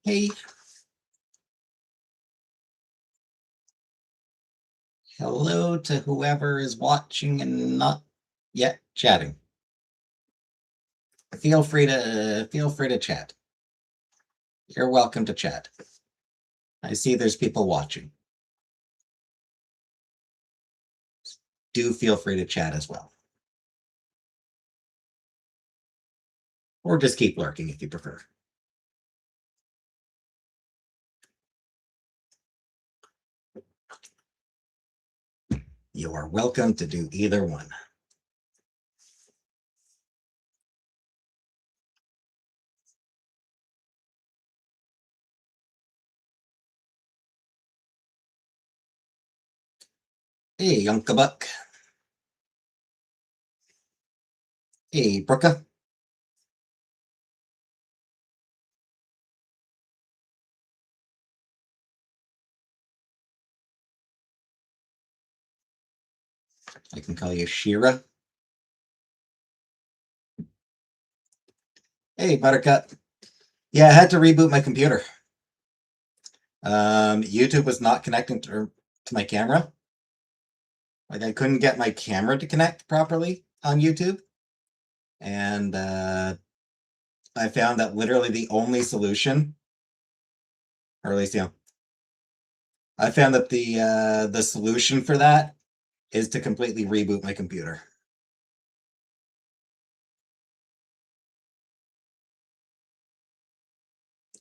Hey. Hello to whoever is watching and not yet chatting. Feel free to chat. You're welcome to chat. I see there's people watching. Do feel free to chat as well. Or just keep lurking if you prefer. You are welcome to do either one. Hey, Uncle Buck. Hey, Brooka. I can call you Shira. Hey, Buttercup. Yeah, I had to reboot my computer. YouTube was not connecting to my camera. Like, I couldn't get my camera to connect properly on YouTube. And I found that literally the only solution, or at least, I found that the solution for that is to completely reboot my computer.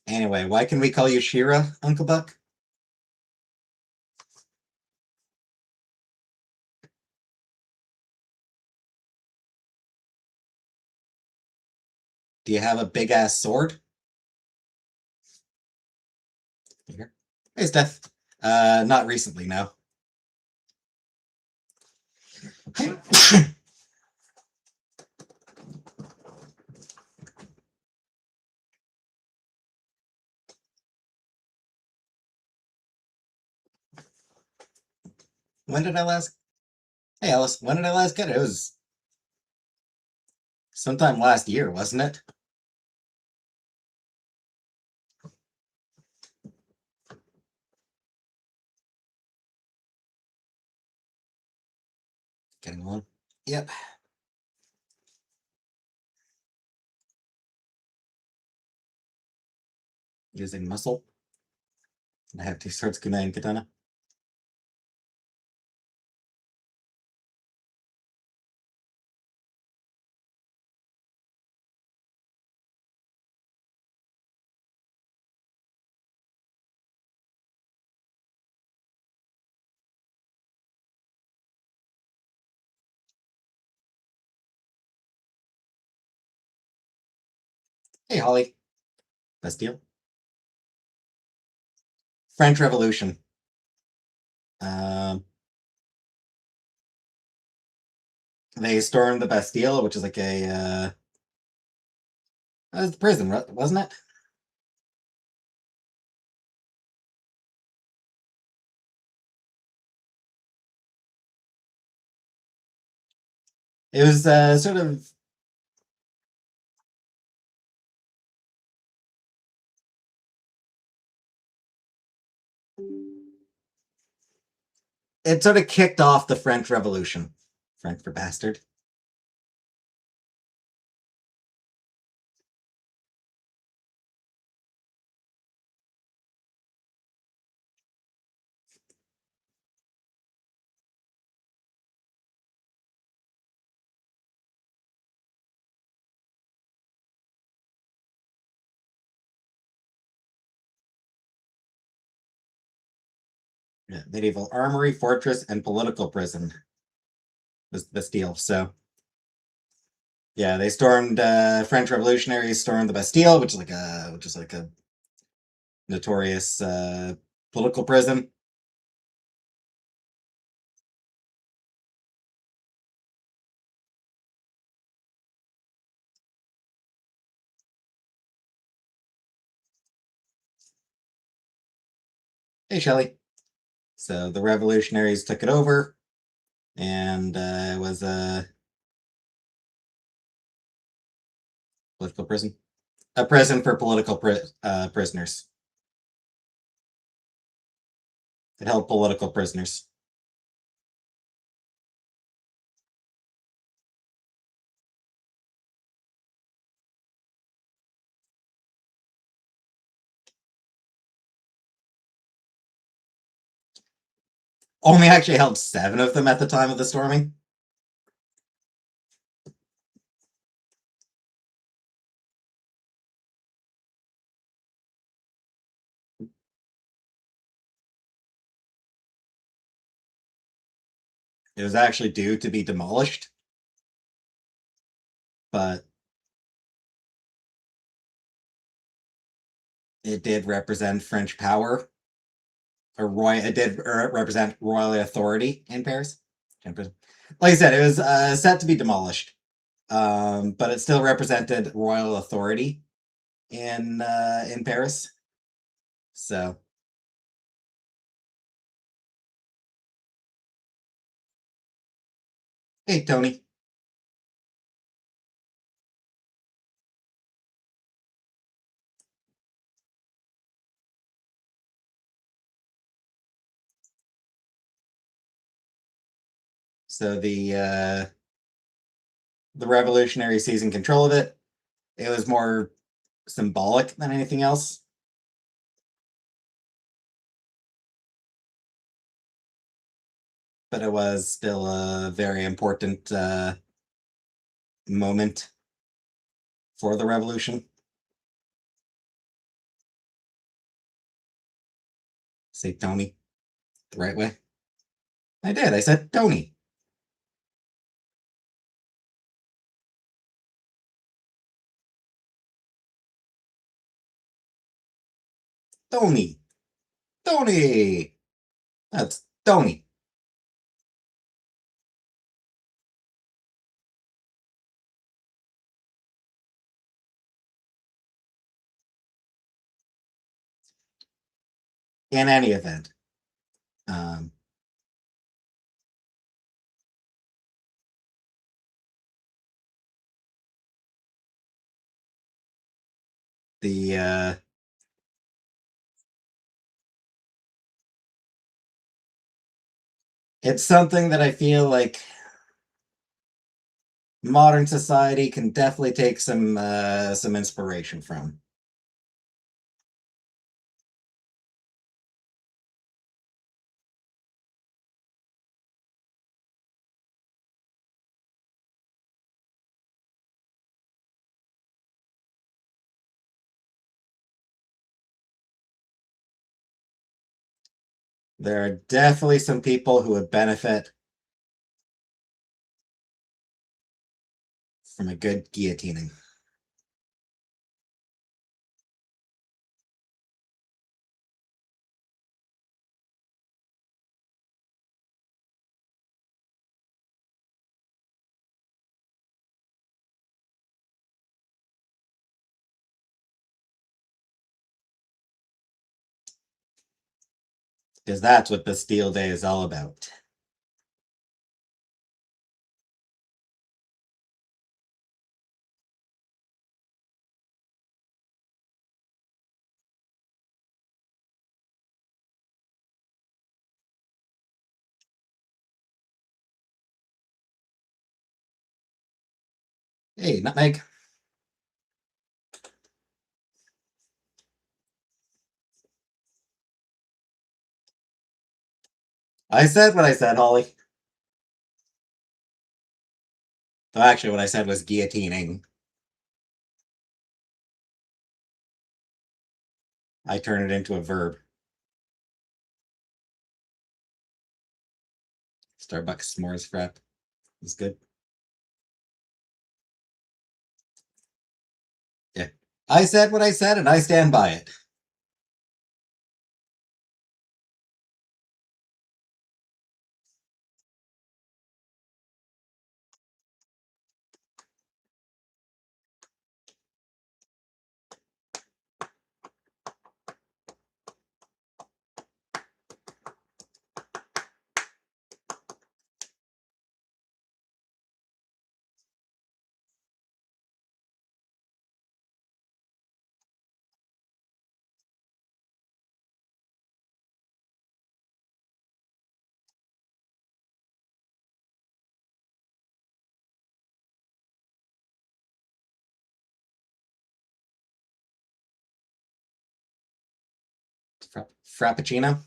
Anyway, why can we call you Shira, Uncle Buck? Do you have a big ass sword? Here. Hey, Steph. Not recently, no. When did I last? Hey, Alice. When did I last get it? It was sometime last year, wasn't it? Getting on. Yep. Using muscle. I have two swords, kunai and katana. Hey, Holly. Bastille. French Revolution. They stormed the Bastille, which is like a that was the prison, wasn't it? It was sort of. It sort of kicked off the French Revolution. French for bastard. Yeah, medieval armory, fortress, and political prison. Bastille. So, yeah, they stormed. French revolutionaries stormed the Bastille, which is like a notorious political prison. Hey, Shelley. So the revolutionaries took it over, and it was a political prison, a prison for political prisoners. It held political prisoners. Only actually held 7 of them at the time of the storming. It was actually due to be demolished, but it did represent French power, or it did represent royal authority in Paris. Like I said, it was set to be demolished, but it still represented royal authority in Paris. So, hey, Tony. So the revolutionary seizing control of it. It was more symbolic than anything else. But it was still a very important moment for the revolution. Say Tony the right way. I did. I said Tony. Tony. Tony. That's Tony. In any event, um, the it's something that I feel like modern society can definitely take some inspiration from. There are definitely some people who would benefit from a good guillotining. Because that's what Bastille Day is all about. Hey, nutmeg. I said what I said, Holly. So actually, what I said was guillotining. I turn it into a verb. Starbucks s'mores frap is good. Yeah. I said what I said, and I stand by it. Frappuccino.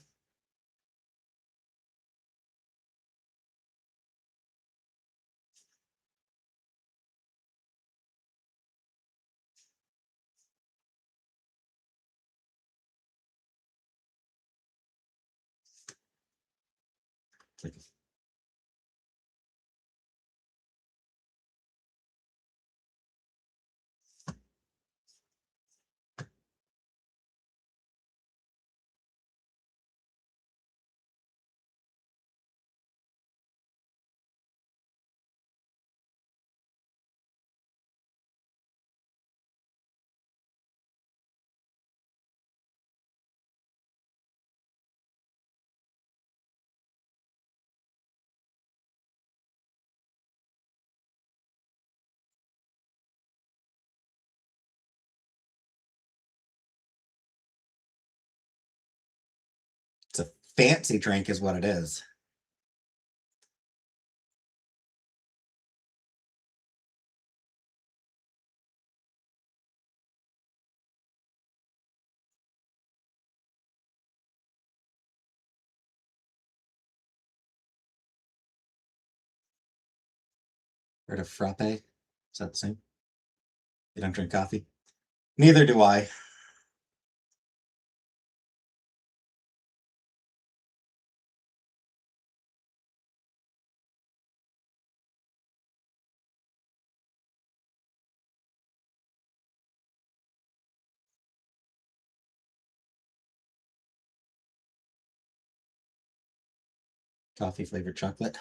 It's a fancy drink is what it is. Heard of frappe? Is that the same? You don't drink coffee? Neither do I. Coffee flavored chocolate.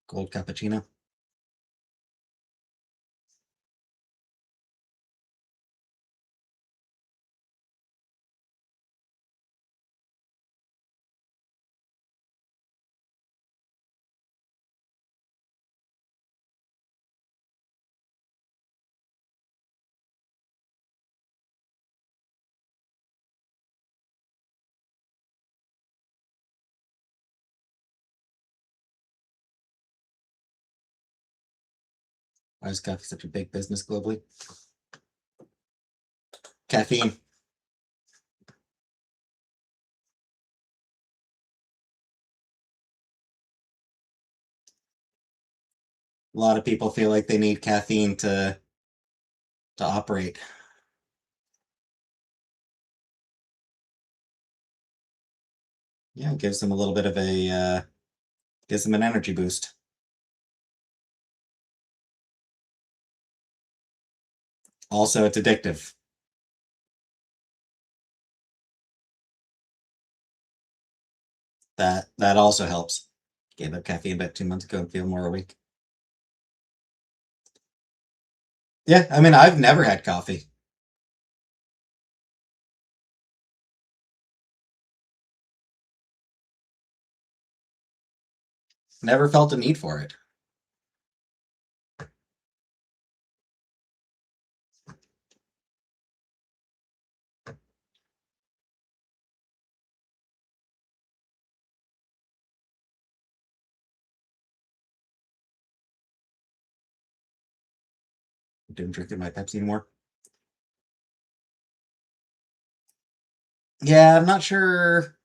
Cold cappuccino. Why is coffee such a big business globally? Caffeine. A lot of people feel like they need caffeine to operate. Yeah, it gives them a little bit of a gives them an energy boost. Also, it's addictive. That also helps. Gave up caffeine about 2 months ago and feel more awake. Yeah, I mean, I've never had coffee. Never felt a need for it. Didn't drink my Pepsi anymore. Yeah, I'm not sure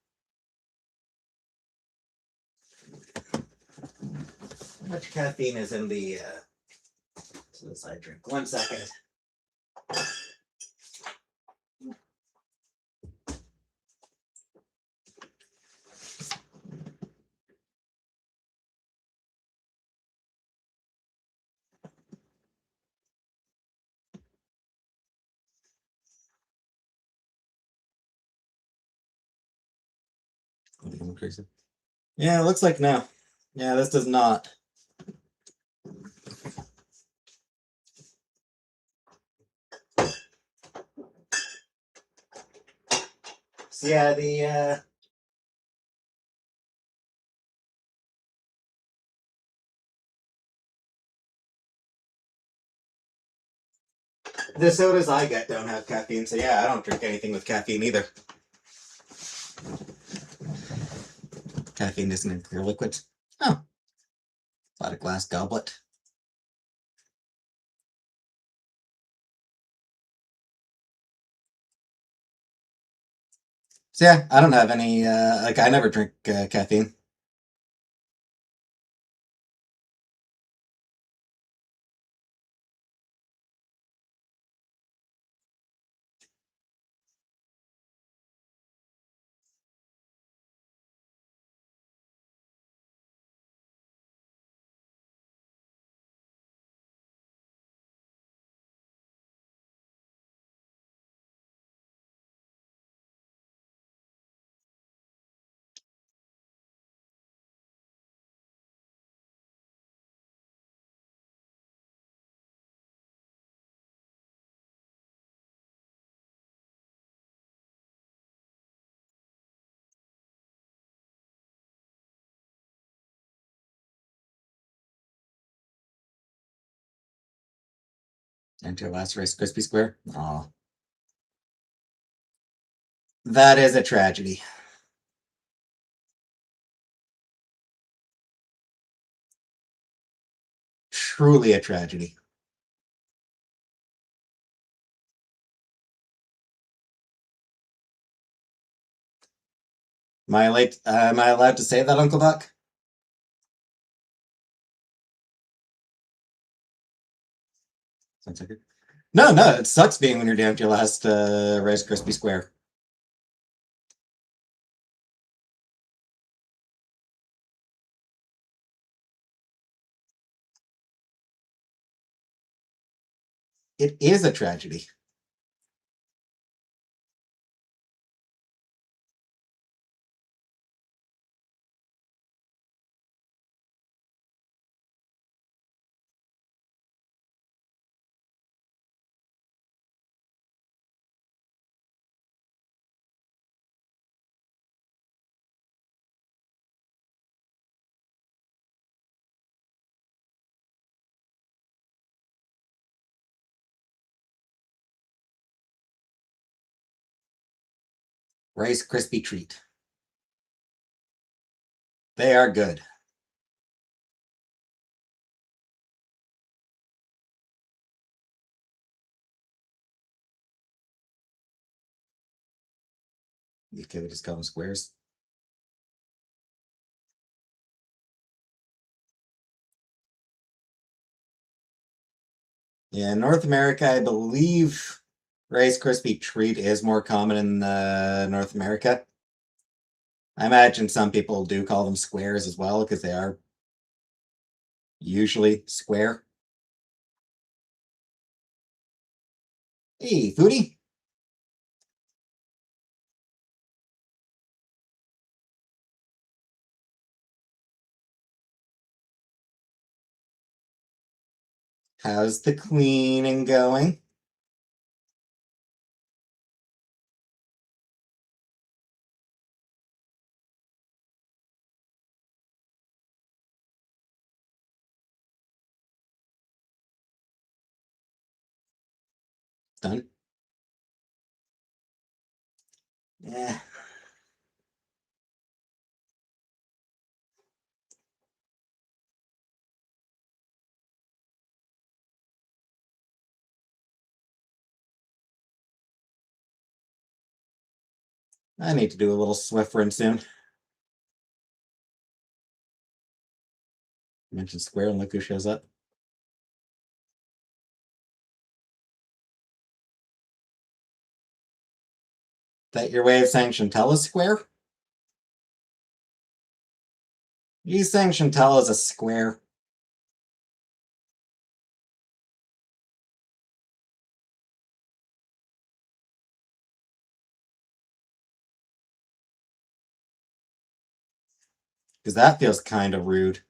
how much caffeine is in the this I drink. 1 second. Crazy. Yeah, it looks like no. Yeah, this does not. So yeah, the The sodas I get don't have caffeine, so yeah, I don't drink anything with caffeine either. Caffeine isn't in clear liquids. Oh, bought a glass goblet. So yeah, I don't have any, like, I never drink caffeine. And your last Rice Krispie Square? Oh, that is a tragedy. Truly a tragedy. Am I allowed to say that, Uncle Buck? Sounds like it. No, no, it sucks being when you're down to your last Rice Krispie Square. It is a tragedy. Rice Krispie treat. They are good. You could just call them squares. Yeah, in North America, I believe Rice Krispie treat is more common in North America. I imagine some people do call them squares as well because they are usually square. Hey, foodie, how's the cleaning going? Done. Yeah, I need to do a little Swift soon. Mention square and look who shows up. That your way of saying Chantel is square? You saying Chantel is a square? Because that feels kind of rude.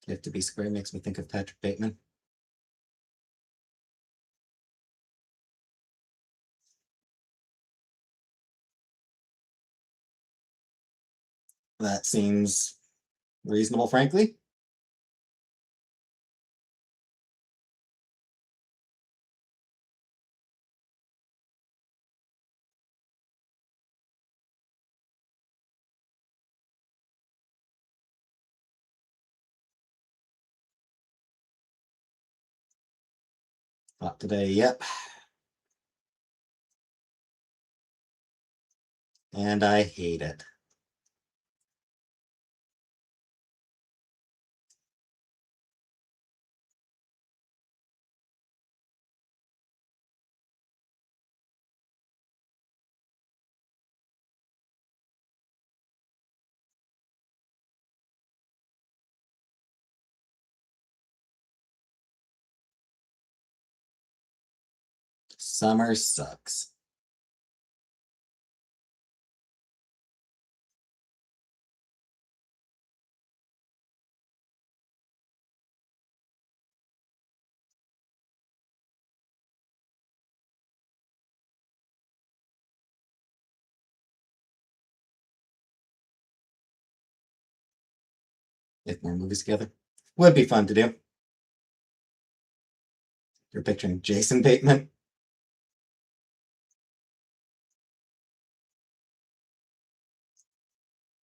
If to be square makes me think of Patrick Bateman. That seems reasonable, frankly. Not today, yep. And I hate it. Summer sucks. If more movies together would be fun to do. You're picturing Jason Bateman.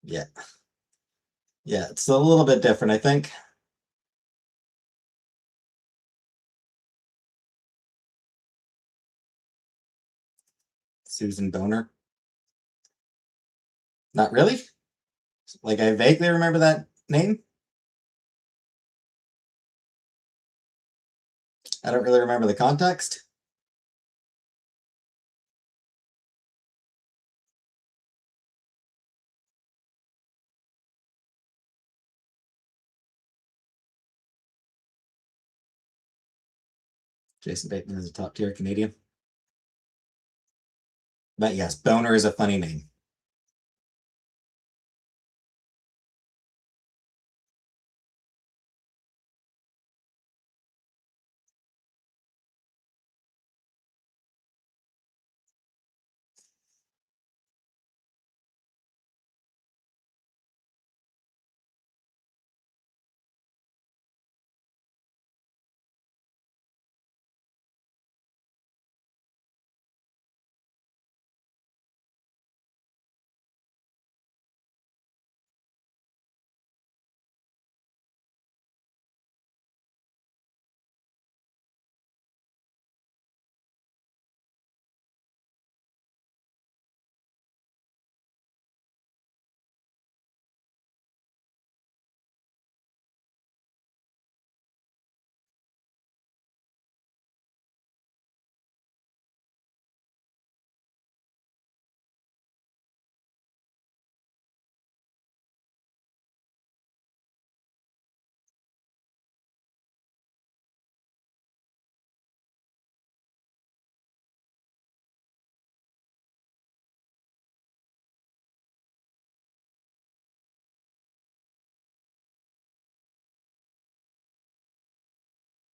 Yeah. Yeah, it's a little bit different, I think. Susan Boner. Not really. Like, I vaguely remember that name. I don't really remember the context. Jason Bateman is a top tier Canadian. But yes, Boner is a funny name.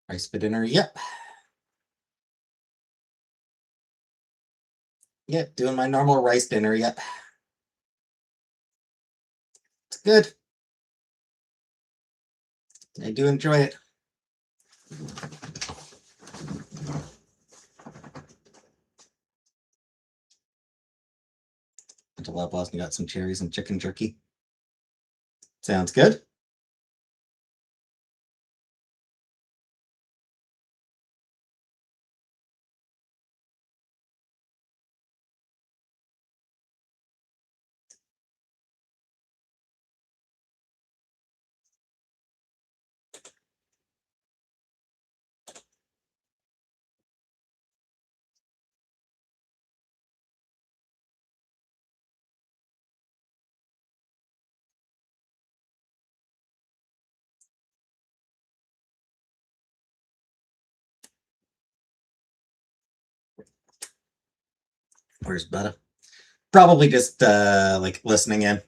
Rice for dinner, yep. Yep, doing my normal rice dinner, yep. It's good. I do enjoy it. Went to Loblaws and got some cherries and chicken jerky. Sounds good. Where's Butter? Probably just like listening in.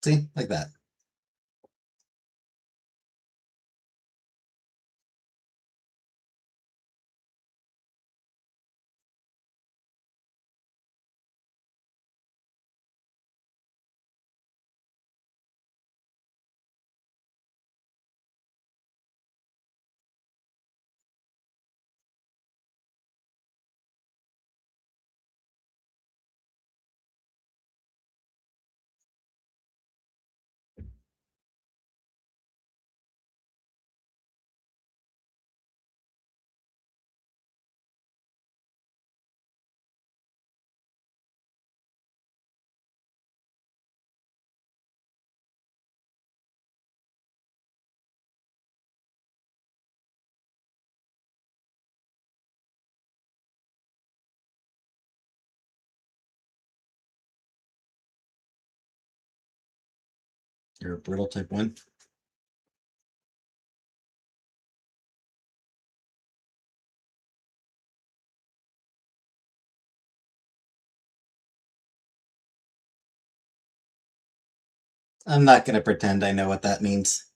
See, like that. You're a brittle type 1. I'm not going to pretend I know what that means.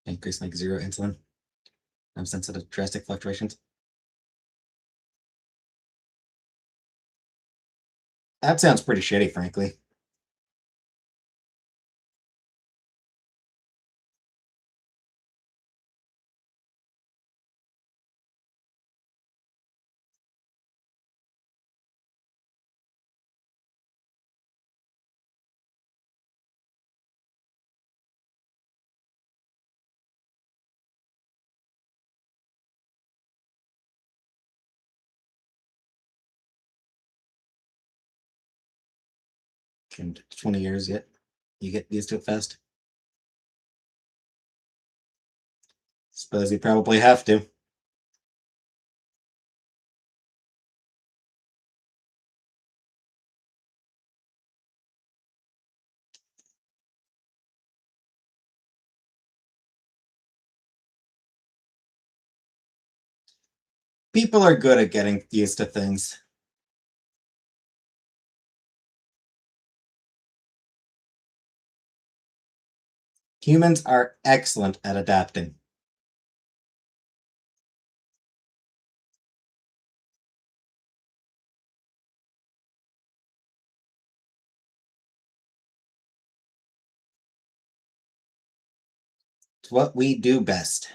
Increase like 0 insulin. I'm sensitive to drastic fluctuations. That sounds pretty shitty, frankly. In 20 years yet. You get used to it fast. Suppose you probably have to. People are good at getting used to things. Humans are excellent at adapting. It's what we do best.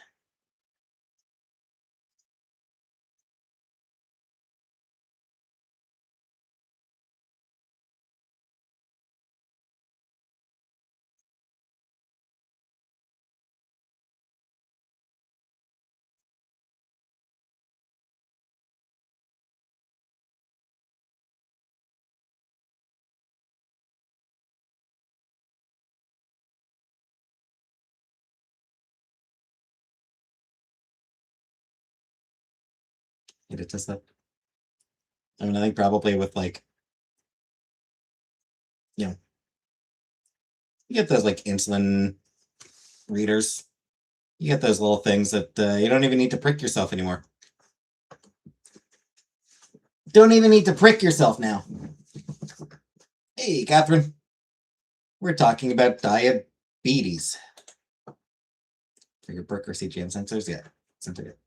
Need to test that. I mean, I think probably with like, you get those like insulin readers. You get those little things that you don't even need to prick yourself anymore. Don't even need to prick yourself now. Hey, Catherine. We're talking about diabetes. For your Brooker CGM sensors? Yeah, sensor it.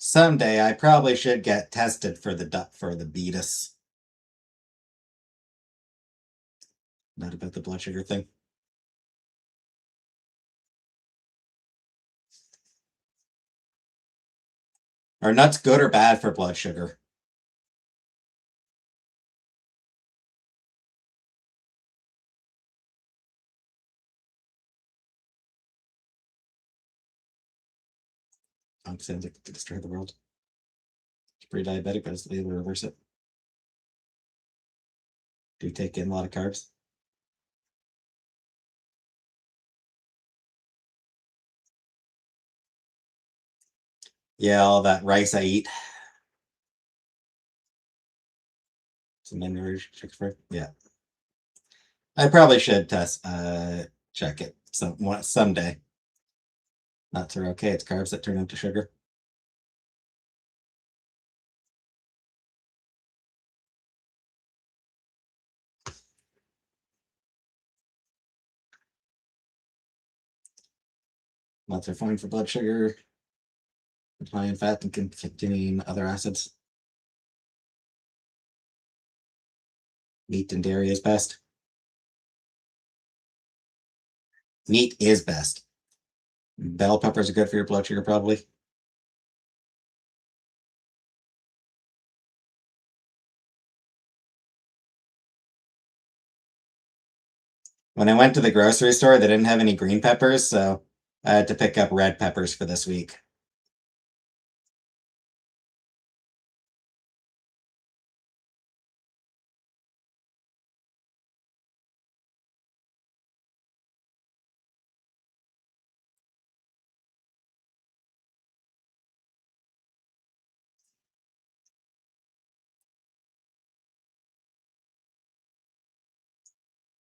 Someday I probably should get tested for the beatus. Not about the blood sugar thing. Are nuts good or bad for blood sugar? Sounds like to destroy the world. It's pre-diabetic, but it's able to reverse it. Do you take in a lot of carbs? Yeah, all that rice I eat. Some sugar for yeah. I probably should check it someday. Nuts are okay. It's carbs that turn into sugar. Nuts are fine for blood sugar, high in fat and containing other acids. Meat and dairy is best. Meat is best. Bell peppers are good for your blood sugar, probably. When I went to the grocery store, they didn't have any green peppers, so I had to pick up red peppers for this week.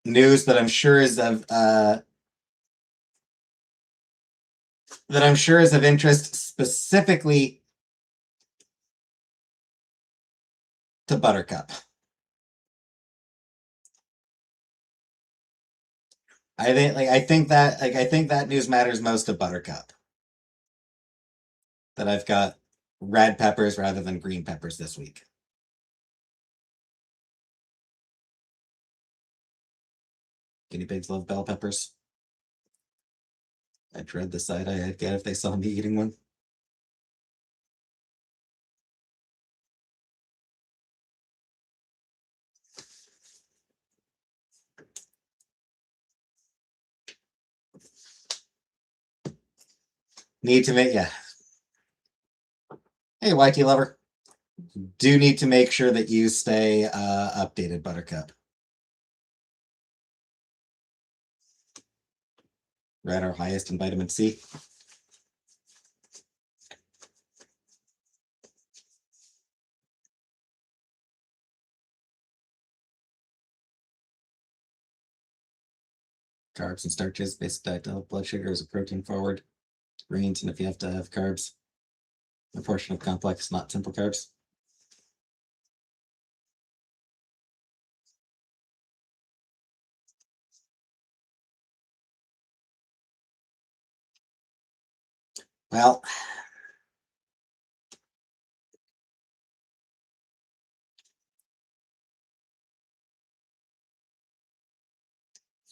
News that I'm sure is of interest specifically to Buttercup. I think that news matters most to Buttercup. That I've got red peppers rather than green peppers this week. Guinea pigs love bell peppers. I dread the sight I'd get if they saw me eating one. Need to make, yeah. Hey, YT lover. Do need to make sure that you stay updated, Buttercup. We're at our highest in vitamin C. Carbs and starches, basic diet to help blood sugar is a protein forward. Grains, and if you have to have carbs, a portion of complex, not simple carbs. Well,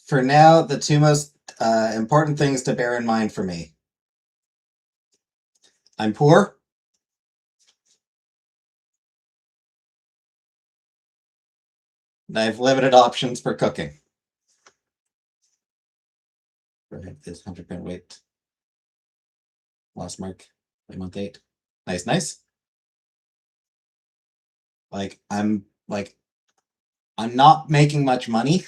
for now, the two most important things to bear in mind for me. I'm poor. And I have limited options for cooking. This 100-pound weight. Lost mark by month 8. Nice, nice. I'm not making much money.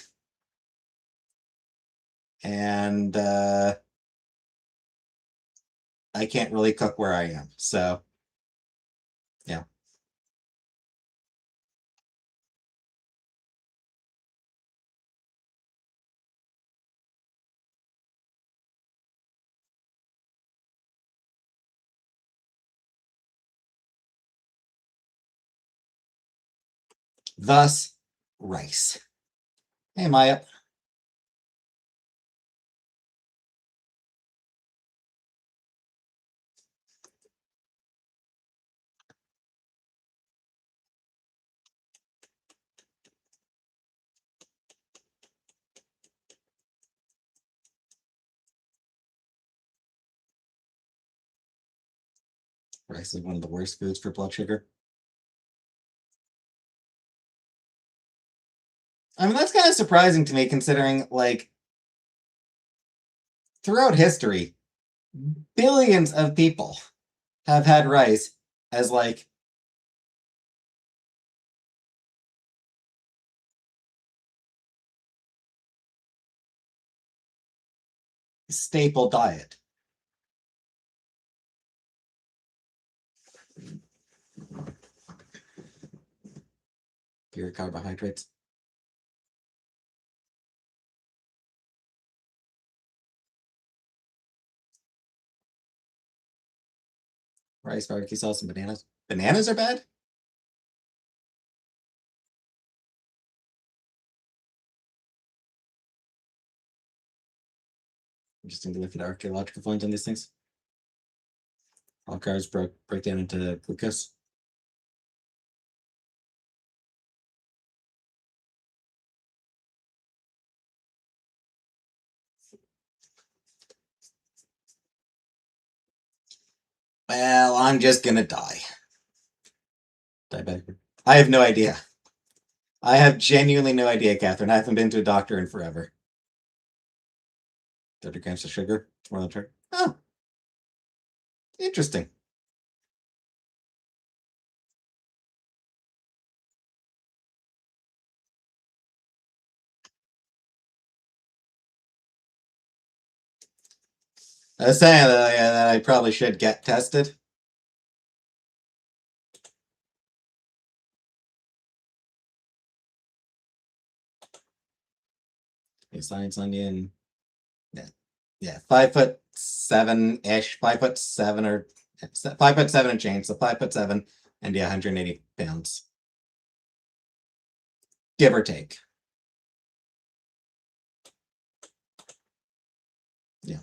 And I can't really cook where I am. So, yeah. Thus, rice. Hey, Maya. Rice is one of the worst foods for blood sugar. I mean, that's kind of surprising to me considering, like, throughout history, billions of people have had rice as, like, staple diet. Pure carbohydrates. Rice, barbecue sauce, and bananas. Bananas are bad? Interesting to look at archaeological finds on these things. All carbs break down into glucose. Well, I'm just gonna die. Diabetic. I have no idea. I have genuinely no idea, Catherine. I haven't been to a doctor in forever. 30 grams of sugar. More than sugar. Oh. Interesting. I was saying that I probably should get tested. Okay, science onion. Yeah, 5'7" ish, 5'7" or 5'7" and change, so 5'7", and yeah, 180 pounds, give or take. Yeah,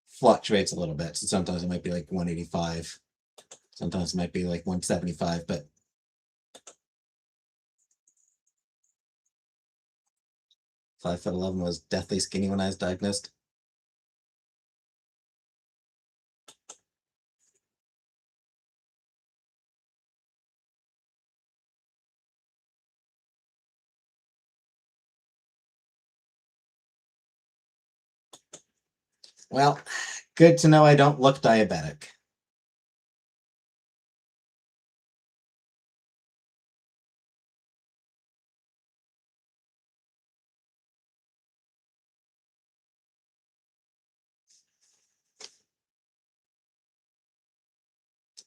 fluctuates a little bit. So sometimes it might be like 185, sometimes it might be like 175, but 5'11" was deathly skinny when I was diagnosed. Well, good to know I don't look diabetic.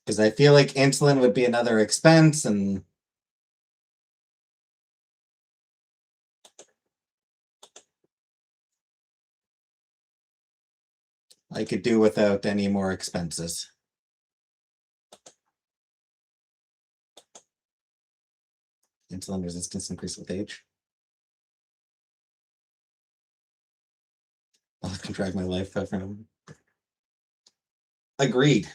Because I feel like insulin would be another expense, and I could do without any more expenses. Insulin resistance increase with age. I'll have to drag my life out from. Agreed.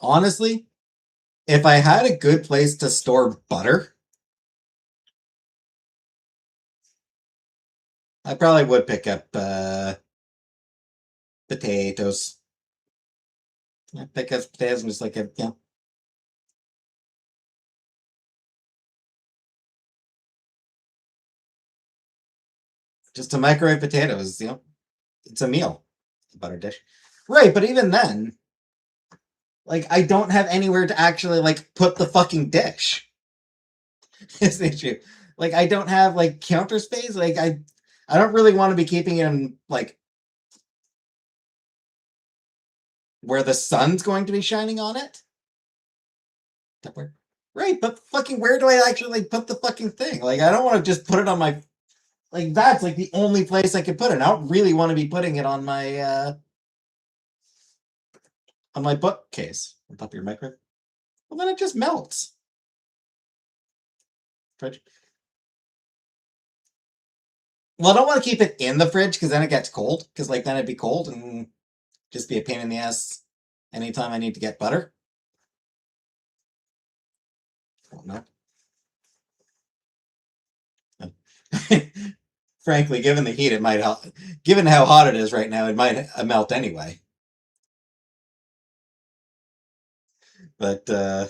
Honestly, if I had a good place to store butter, I probably would pick up potatoes. Yeah, pick up potatoes and just like just a microwave potatoes. It's a meal, a butter dish, right? But even then, like, I don't have anywhere to actually like put the fucking dish. Is the issue. Like, I don't have like counter space. Like, I don't really want to be keeping it in like where the sun's going to be shining on it. Right, but fucking where do I actually like put the fucking thing? Like, I don't want to just put it on my, like, that's like the only place I could put it. I don't really want to be putting it on my bookcase on top of your microwave. Well, then it just melts. Fridge. Well, I don't want to keep it in the fridge because then it gets cold. Because like then it'd be cold and just be a pain in the ass anytime I need to get butter. Oh, no. Frankly, given the heat, it might help. Given how hot it is right now, it might melt anyway. But I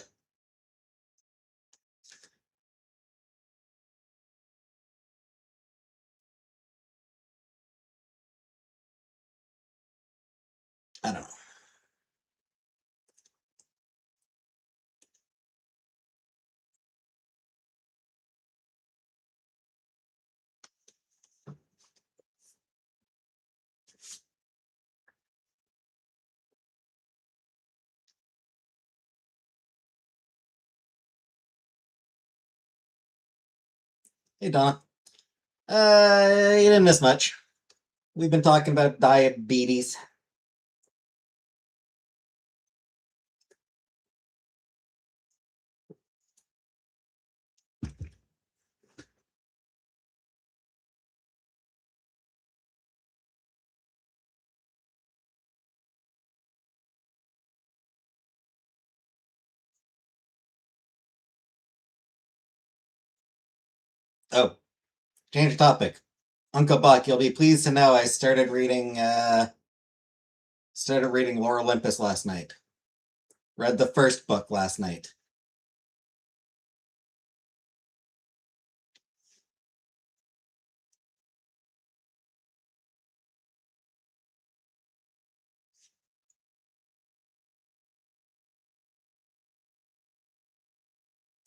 don't know. Hey, Donna. You didn't miss much. We've been talking about diabetes. Oh, change the topic. Uncle Buck, you'll be pleased to know I started reading Lore Olympus last night. Read the first book last night.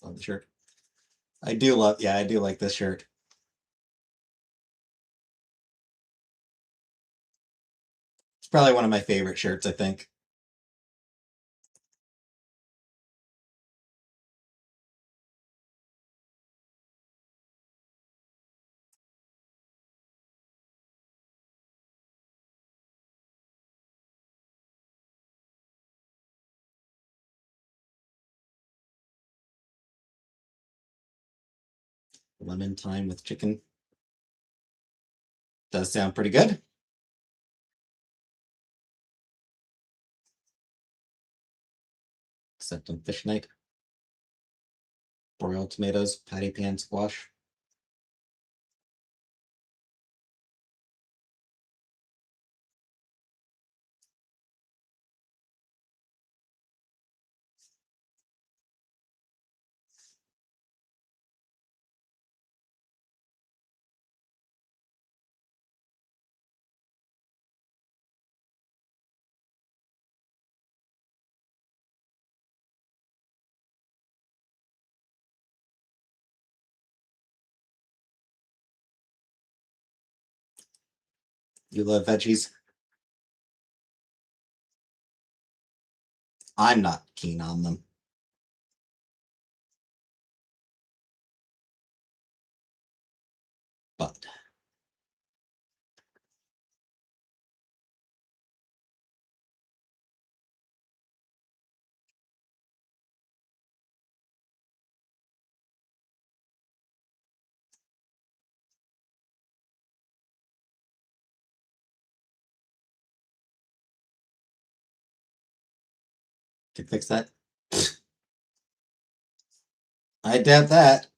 Love the shirt. I do like this shirt. It's probably one of my favorite shirts, I think. Lemon thyme with chicken. Does sound pretty good. Except on fish night. Broiled tomatoes, patty pan squash. You love veggies? I'm not keen on them. But can fix that. I doubt that.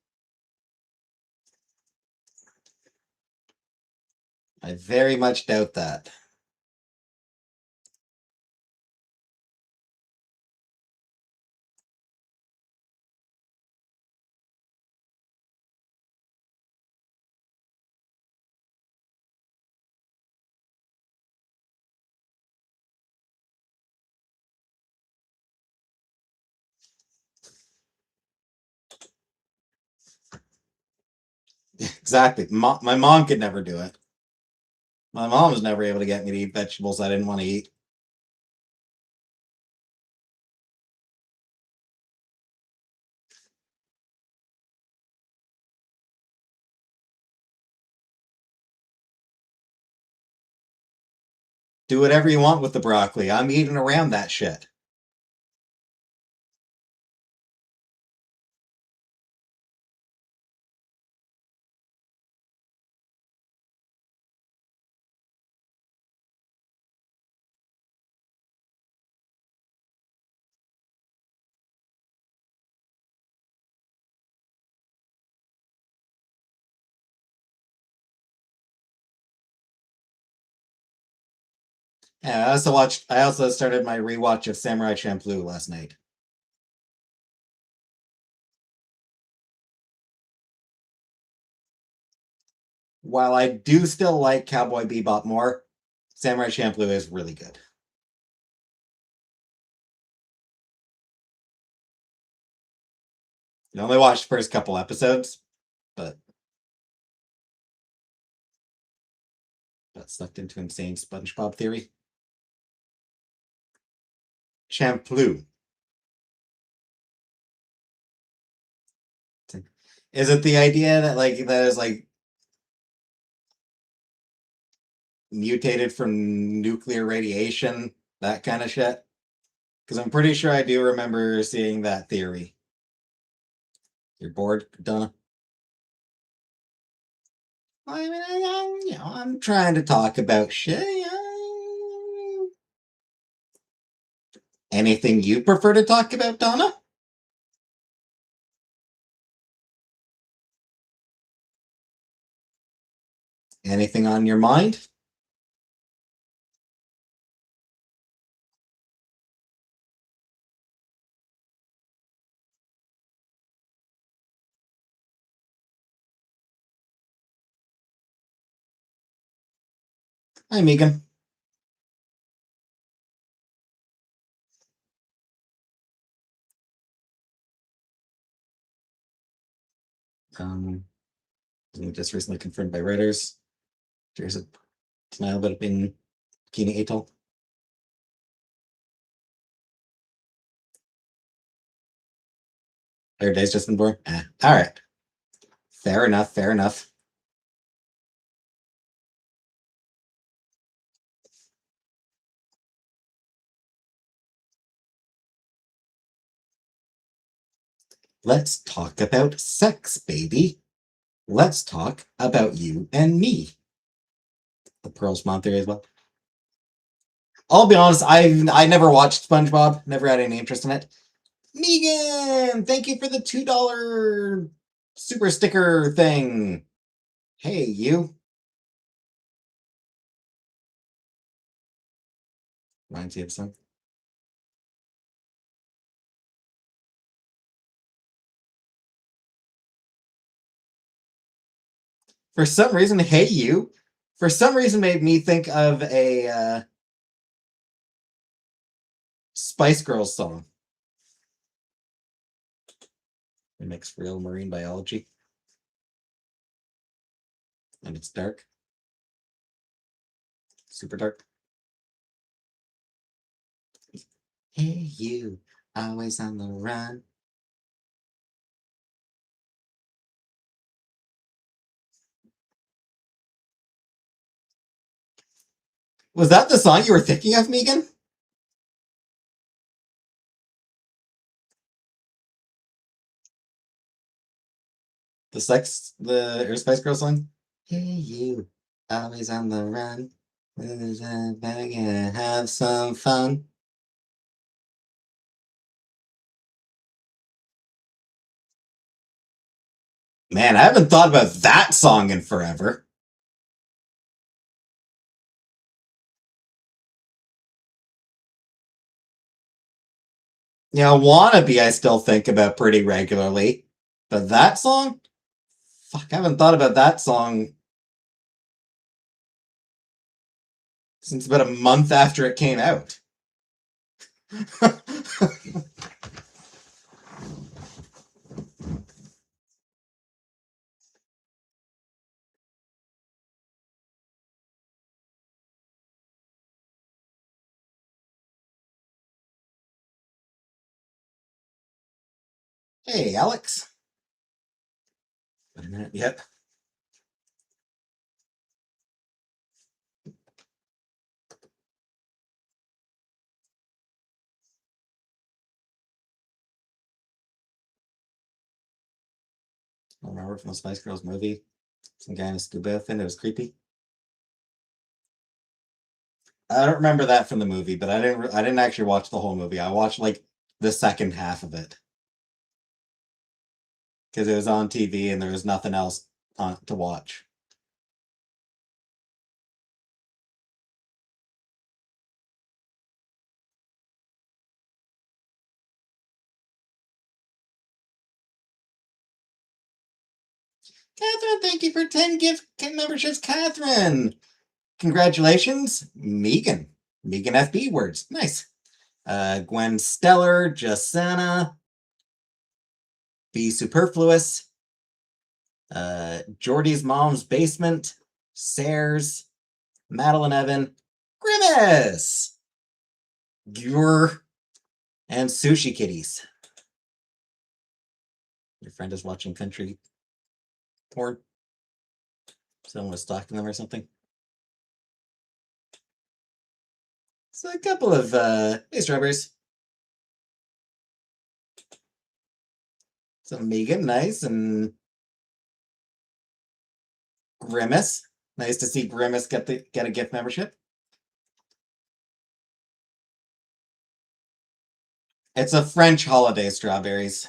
I very much doubt that. Exactly. My mom could never do it. My mom was never able to get me to eat vegetables I didn't want to eat. Do whatever you want with the broccoli. I'm eating around that shit. Yeah, I also started my rewatch of Samurai Champloo last night. While I do still like Cowboy Bebop more, Samurai Champloo is really good. I only watched the first couple episodes, but got sucked into insane SpongeBob theory. Champloo. Is it the idea that that is mutated from nuclear radiation, that kind of shit? Because I'm pretty sure I do remember seeing that theory. You're bored, Donna? I mean, I'm trying to talk about shit. Anything you prefer to talk about, Donna? Anything on your mind? Hi, Megan. Um, just recently confirmed by Reuters. There's a denial about it being Bikini Atoll. Every day's just been born. All right. Fair enough. Fair enough. Let's talk about sex, baby. Let's talk about you and me. The Pearl's mom theory as well. I'll be honest, I never watched SpongeBob, never had any interest in it. Megan, thank you for the $2 super sticker thing. Hey, you. Reminds you of something. For some reason, Hey You, for some reason made me think of a Spice Girls song. It makes real marine biology. And it's dark. Super dark. Hey you, always on the run. Was that the song you were thinking of, Megan? The Air Spice Girls song? Hey you, always on the run. Gonna have some fun. Man, I haven't thought about that song in forever. Wannabe I still think about pretty regularly. But that song? Fuck, I haven't thought about that song since about a month after it came out. Hey, Alex. Wait a minute. Yep. I remember from the Spice Girls movie. Some guy in a scuba outfit. It was creepy. I don't remember that from the movie, but I didn't actually watch the whole movie. I watched the second half of it because it was on TV and there was nothing else to watch. Catherine, thank you for 10 gift memberships, Catherine. Congratulations, Megan. Megan FB words. Nice. Gwen Stellar, Jasana, Be Superfluous, Jordy's Mom's Basement, Sayers, Madeline Evan, Grimace, Gur, and Sushi Kitties. Your friend is watching country porn. Someone was stalking them or something. So a couple of hey, strawberries. So Megan, nice, and Grimace. Nice to see Grimace get a gift membership. It's a French holiday, strawberries.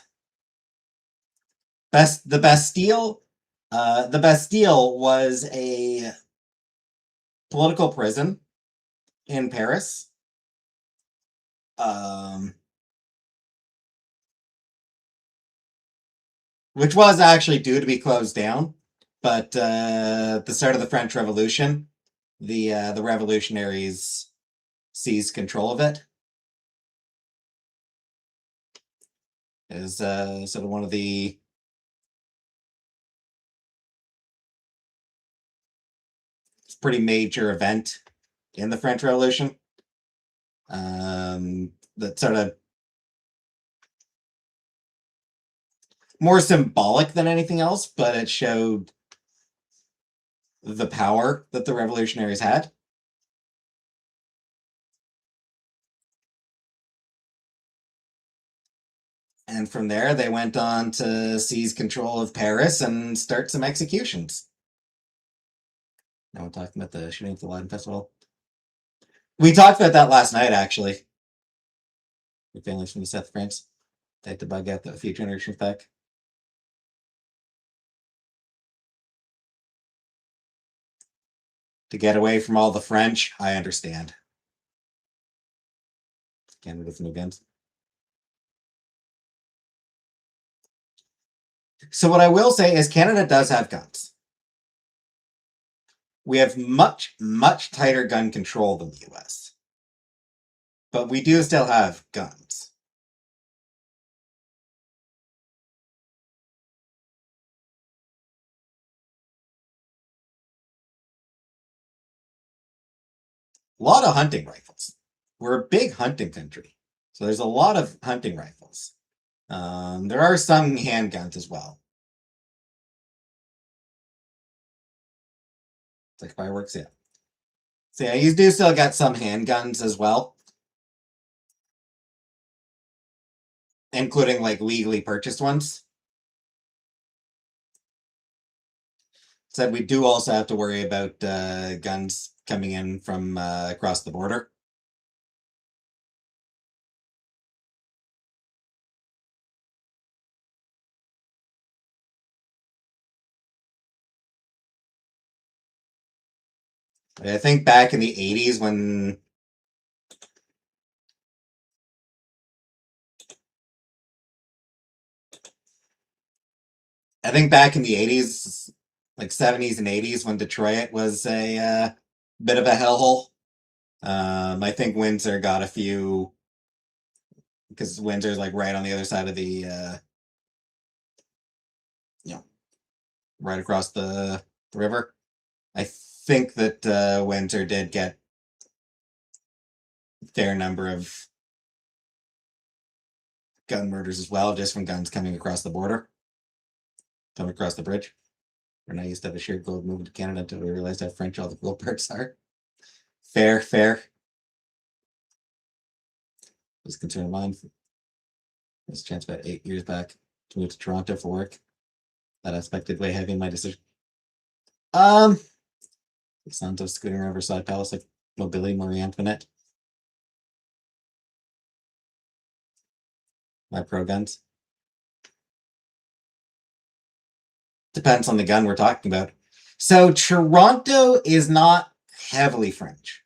The Bastille. The Bastille was a political prison in Paris. Which was actually due to be closed down, but at the start of the French Revolution, the revolutionaries seized control of it. It was sort of one of the pretty major event in the French Revolution. That sort of more symbolic than anything else, but it showed the power that the revolutionaries had. And from there, they went on to seize control of Paris and start some executions. Now we're talking about the shooting at the Latin Festival. We talked about that last night, actually. Your family's from the South of France. They had to bug out the few generations back. To get away from all the French, I understand. Canada's new guns. So what I will say is Canada does have guns. We have much, much tighter gun control than the US. But we do still have guns. A lot of hunting rifles. We're a big hunting country. So there's a lot of hunting rifles. There are some handguns as well. It's like fireworks, yeah. So yeah, you do still got some handguns as well. Including like legally purchased ones. Said we do also have to worry about guns coming in from across the border. I think back in the 80s when I think back in the 80s, like 70s and 80s, when Detroit was a bit of a hellhole. I think Windsor got a few because Windsor's like right on the other side of the right across the river. I think that Windsor did get a fair number of gun murders as well, just from guns coming across the border, coming across the bridge. When I used to have a shared goal of moving to Canada until we realized how French all the cool parts are. Fair, fair. Was a concern of mine. This chance about 8 years back to move to Toronto for work. That aspect did weigh heavy in my decision. The sounds of scooting around Versailles Palace like mobility Marie Antoinette. My pro guns. Depends on the gun we're talking about. So Toronto is not heavily French.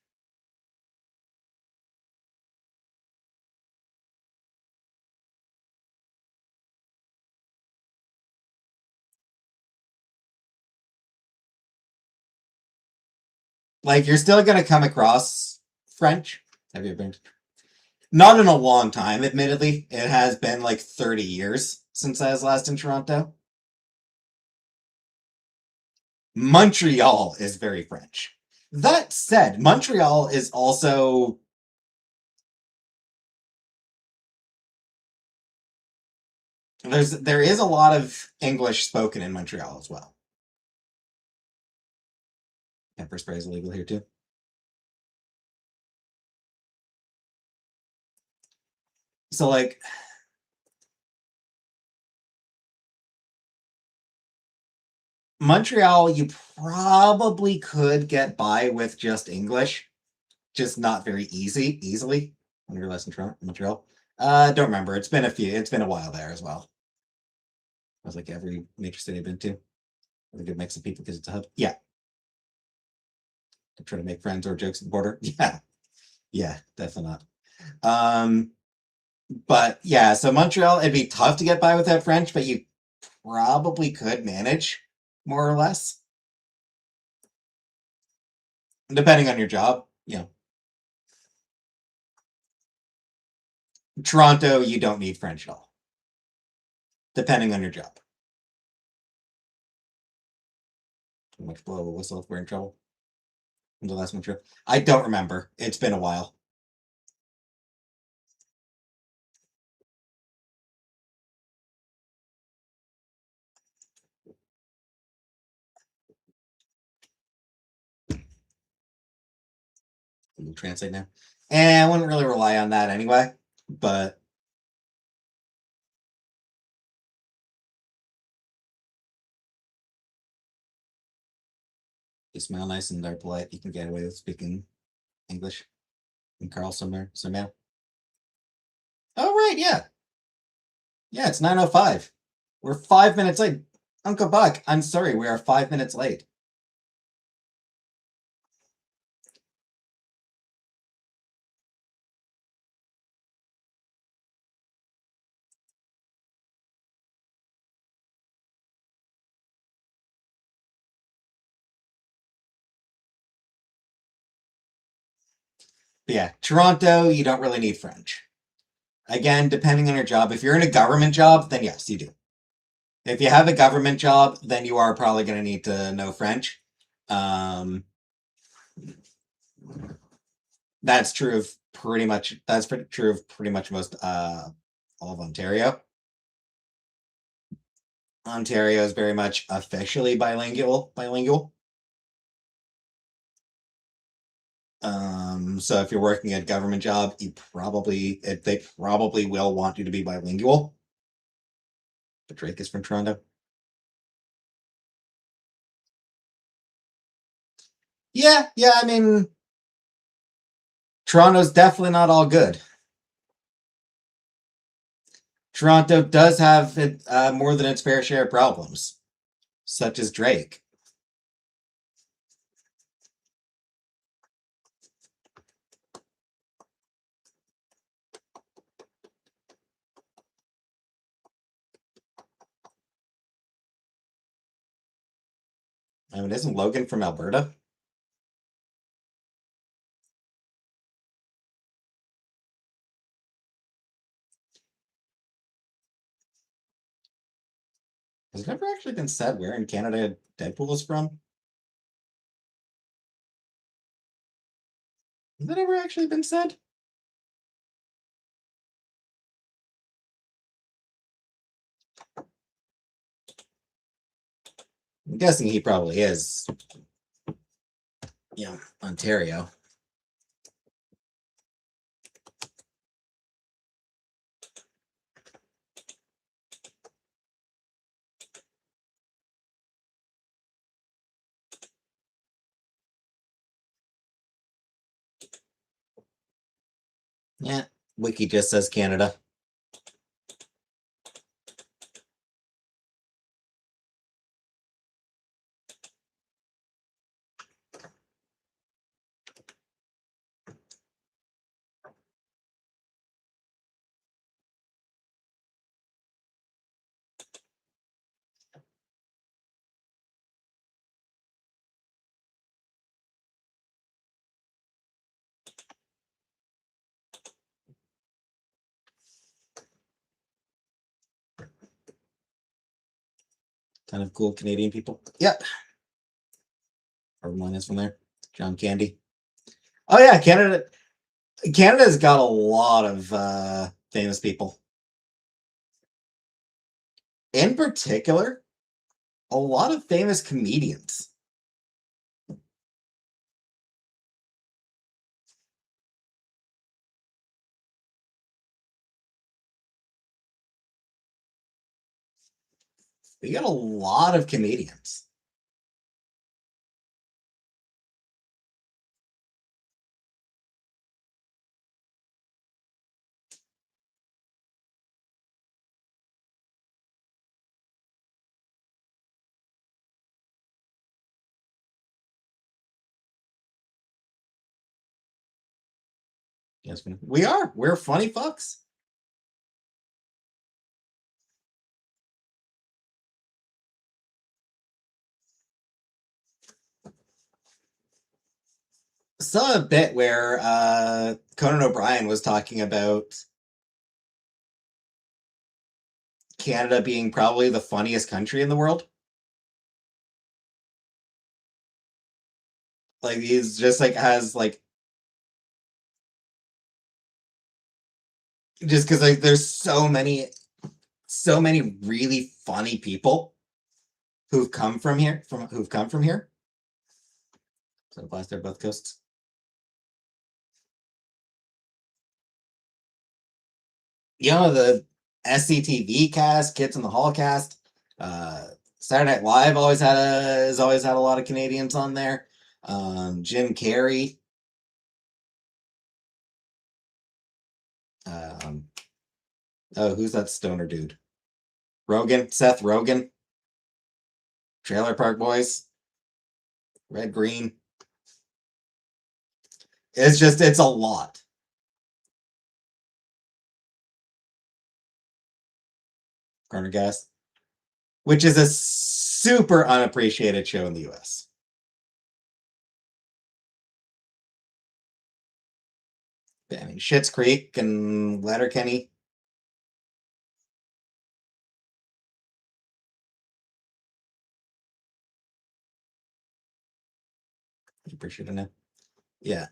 Like, you're still going to come across French. Have you been? Not in a long time, admittedly. It has been like 30 years since I was last in Toronto. Montreal is very French. That said, Montreal is also there is a lot of English spoken in Montreal as well. Pepper spray is illegal here too. So like Montreal, you probably could get by with just English, just not very easily. When you're less in Toronto, Montreal. Don't remember. It's been a while there as well. I was like every major city I've been to. With a good mix of people because it's a hub. Yeah. I try to make friends or jokes at the border. Yeah. Yeah, definitely not. But yeah, so Montreal, it'd be tough to get by without French, but you probably could manage more or less. Depending on your job. Toronto, you don't need French at all. Depending on your job. Too much blow a whistle if we're in trouble. The last one trip. I don't remember. It's been a while. Google Translate now. And I wouldn't really rely on that anyway, but you smell nice and they're polite. You can get away with speaking English in Carl somewhere, somehow. Oh, right, yeah. Yeah, it's 9:05. We're 5 minutes late. Uncle Buck, I'm sorry, we are 5 minutes late. But yeah, Toronto, you don't really need French. Again, depending on your job. If you're in a government job, then yes, you do. If you have a government job, then you are probably going to need to know French. That's true of pretty much. That's true of pretty much most all of Ontario. Ontario is very much officially bilingual. So if you're working a government job, they probably will want you to be bilingual. But Drake is from Toronto. Yeah, I mean, Toronto's definitely not all good. Toronto does have more than its fair share of problems, such as Drake. I mean, isn't Logan from Alberta? Has it ever actually been said where in Canada Deadpool is from? Has that ever actually been said? I'm guessing he probably is. Ontario. Yeah, Wiki just says Canada. Ton of cool Canadian people. Yep. Everyone is from there. John Candy. Oh yeah, Canada. Canada's got a lot of famous people. In particular, a lot of famous comedians. We got a lot of comedians. Yes, we are. We're funny fucks. Saw a bit where Conan O'Brien was talking about Canada being probably the funniest country in the world. Like he's just like has like just because like there's so many really funny people who've come from here who've come from here. So blast there both coasts. You know the SCTV cast, Kids in the Hall cast. Saturday Night Live has always had a lot of Canadians on there. Jim Carrey. Oh, who's that stoner dude? Seth Rogen. Trailer Park Boys. Red Green. It's a lot. Corner Gas, which is a super unappreciated show in the US. I mean, Schitt's Creek and Letterkenny. I appreciate it now. Yeah.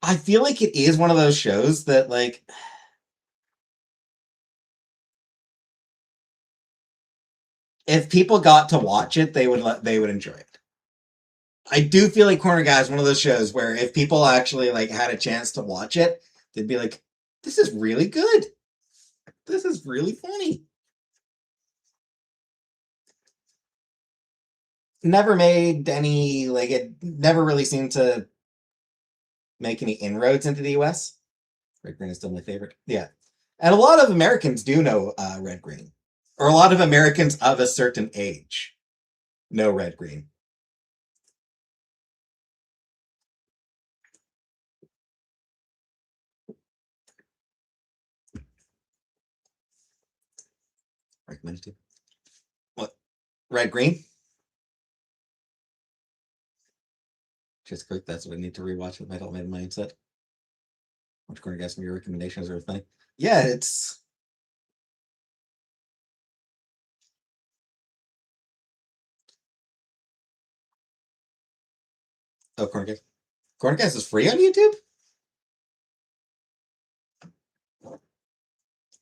I feel like it is one of those shows that like if people got to watch it, they would enjoy it. I do feel like Corner Guy is one of those shows where if people actually like had a chance to watch it, they'd be like, "This is really good. This is really funny." Never made any like it never really seemed to make any inroads into the US. Red Green is still my favorite. Yeah, and a lot of Americans do know Red Green, or a lot of Americans of a certain age know Red Green. Recommended to. What? Red Green? Just quick, that's what I need to rewatch with my adult mindset. Which corner guys, some of your recommendations are thing. Yeah, it's oh corner guys. Corner guys is free on YouTube.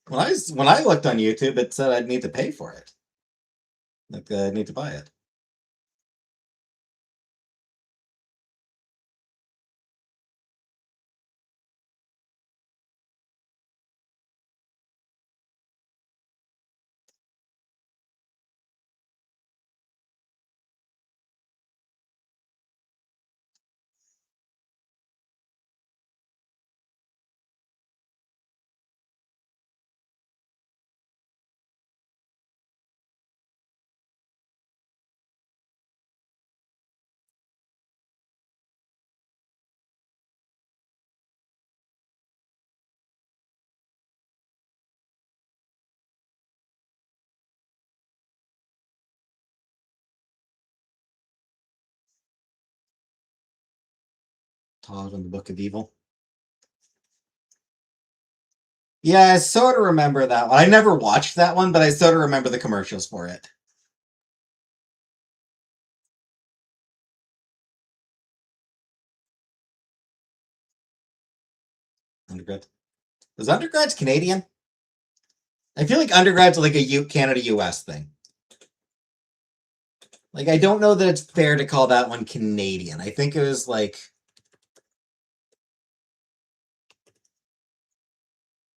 When I looked on YouTube, it said I'd need to pay for it. Like I need to buy it. Todd in the Book of Evil. Yeah, I sort of remember that one. I never watched that one, but I sort of remember the commercials for it. Undergrad. Was undergrad's Canadian? I feel like undergrad's like a Canada US thing. Like, I don't know that it's fair to call that one Canadian. I think it was like,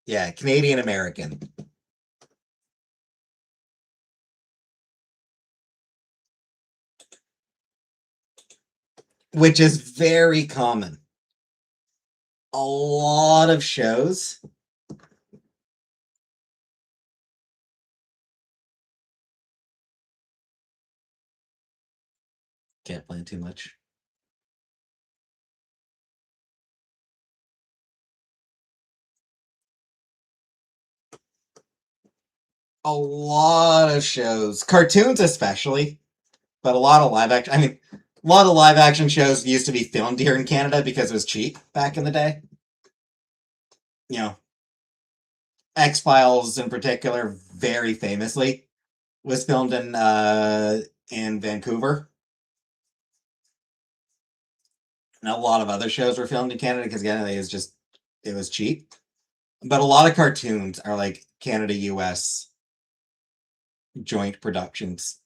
yeah, Canadian American, which is very common. A lot of shows. Can't plan too much. A lot of shows, cartoons especially, but a lot of live action. I mean, a lot of live action shows used to be filmed here in Canada because it was cheap back in the day. You know, X Files in particular, very famously, was filmed in Vancouver, and a lot of other shows were filmed in Canada because again, it was cheap. But a lot of cartoons are like Canada US joint productions.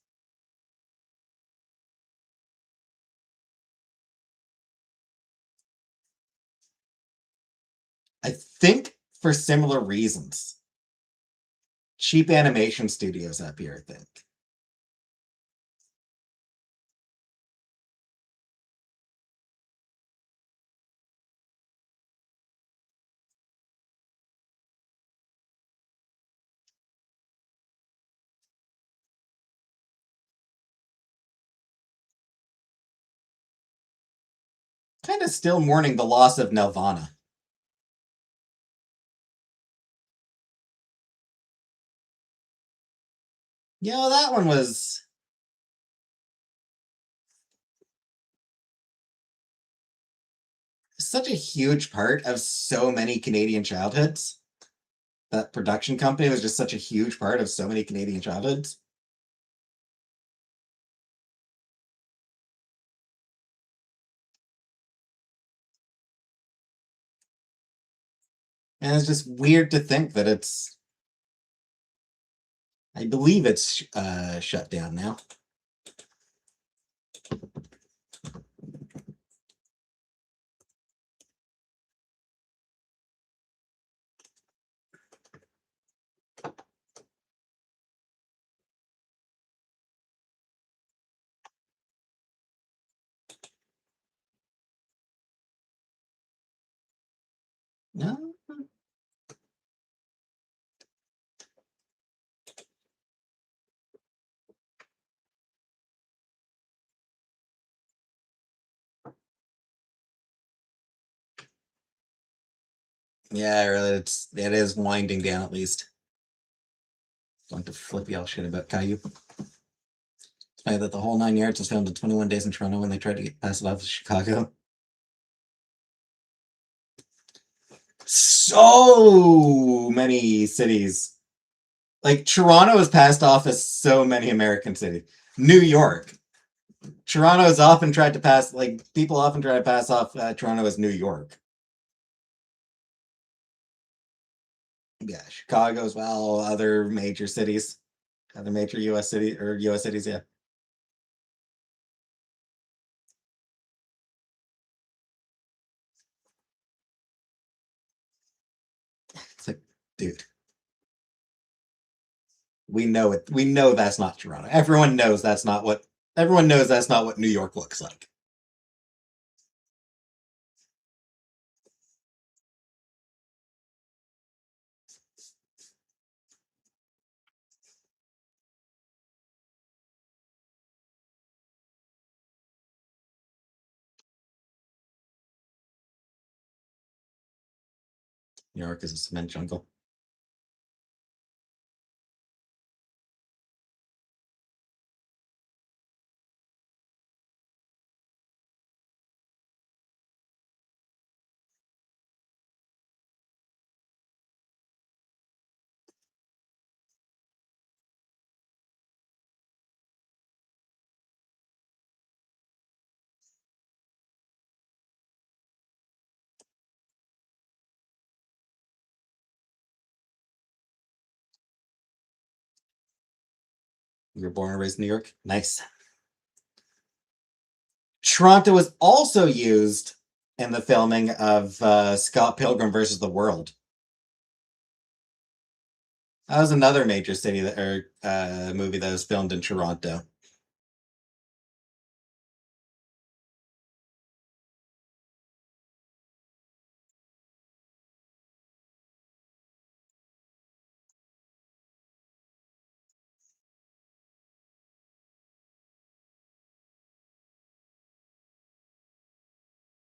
I think for similar reasons. Cheap animation studios up here, I think. Kind of still mourning the loss of Nelvana. You know, that one was such a huge part of so many Canadian childhoods. That production company was just such a huge part of so many Canadian childhoods. And it's just weird to think that I believe it's shut down now. No? Yeah, really, it is winding down at least. Going to flip y'all shit about Caillou. It's funny that the whole 9 yards was filmed in 21 days in Toronto when they tried to pass it off to Chicago. So many cities. Like, Toronto is passed off as so many American cities. New York. Toronto is often tried to pass, like, people often try to pass off Toronto as New York. Yeah, Chicago as well, other major cities, other major US city or US cities, yeah. It's like, dude, we know it. We know that's not Toronto. Everyone knows that's not what New York looks like. New York is a cement jungle. You were born and raised in New York? Nice. Toronto was also used in the filming of Scott Pilgrim versus the World. That was another major city movie that was filmed in Toronto.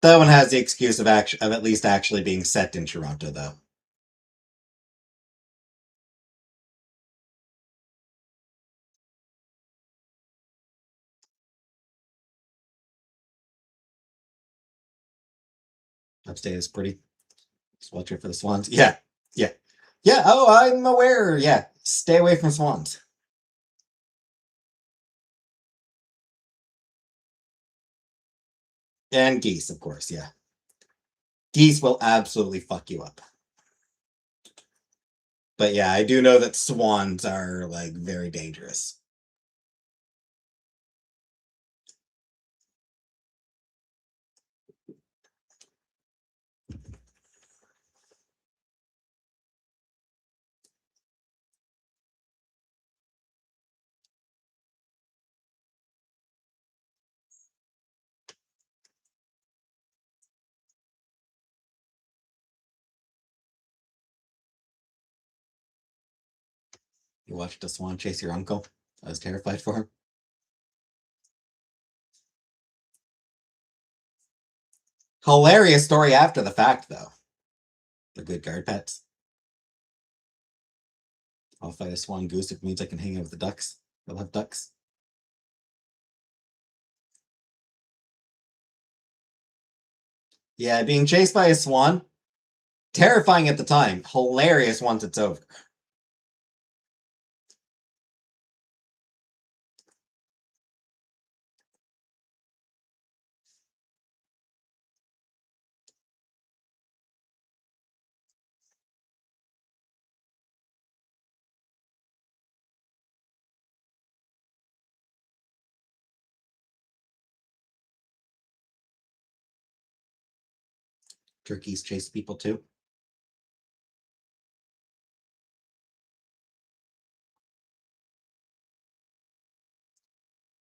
That one has the excuse of at least actually being set in Toronto, though. Upstate is pretty. Just watch out for the swans. Yeah, yeah, yeah. Oh, I'm aware. Yeah, stay away from swans. And geese, of course. Yeah, geese will absolutely fuck you up. But yeah, I do know that swans are like very dangerous. You watched a swan chase your uncle? I was terrified for him. Hilarious story after the fact, though. They're good guard pets. I'll fight a swan goose if it means I can hang out with the ducks. I love ducks. Yeah, being chased by a swan, terrifying at the time, hilarious once it's over. Turkeys chase people too.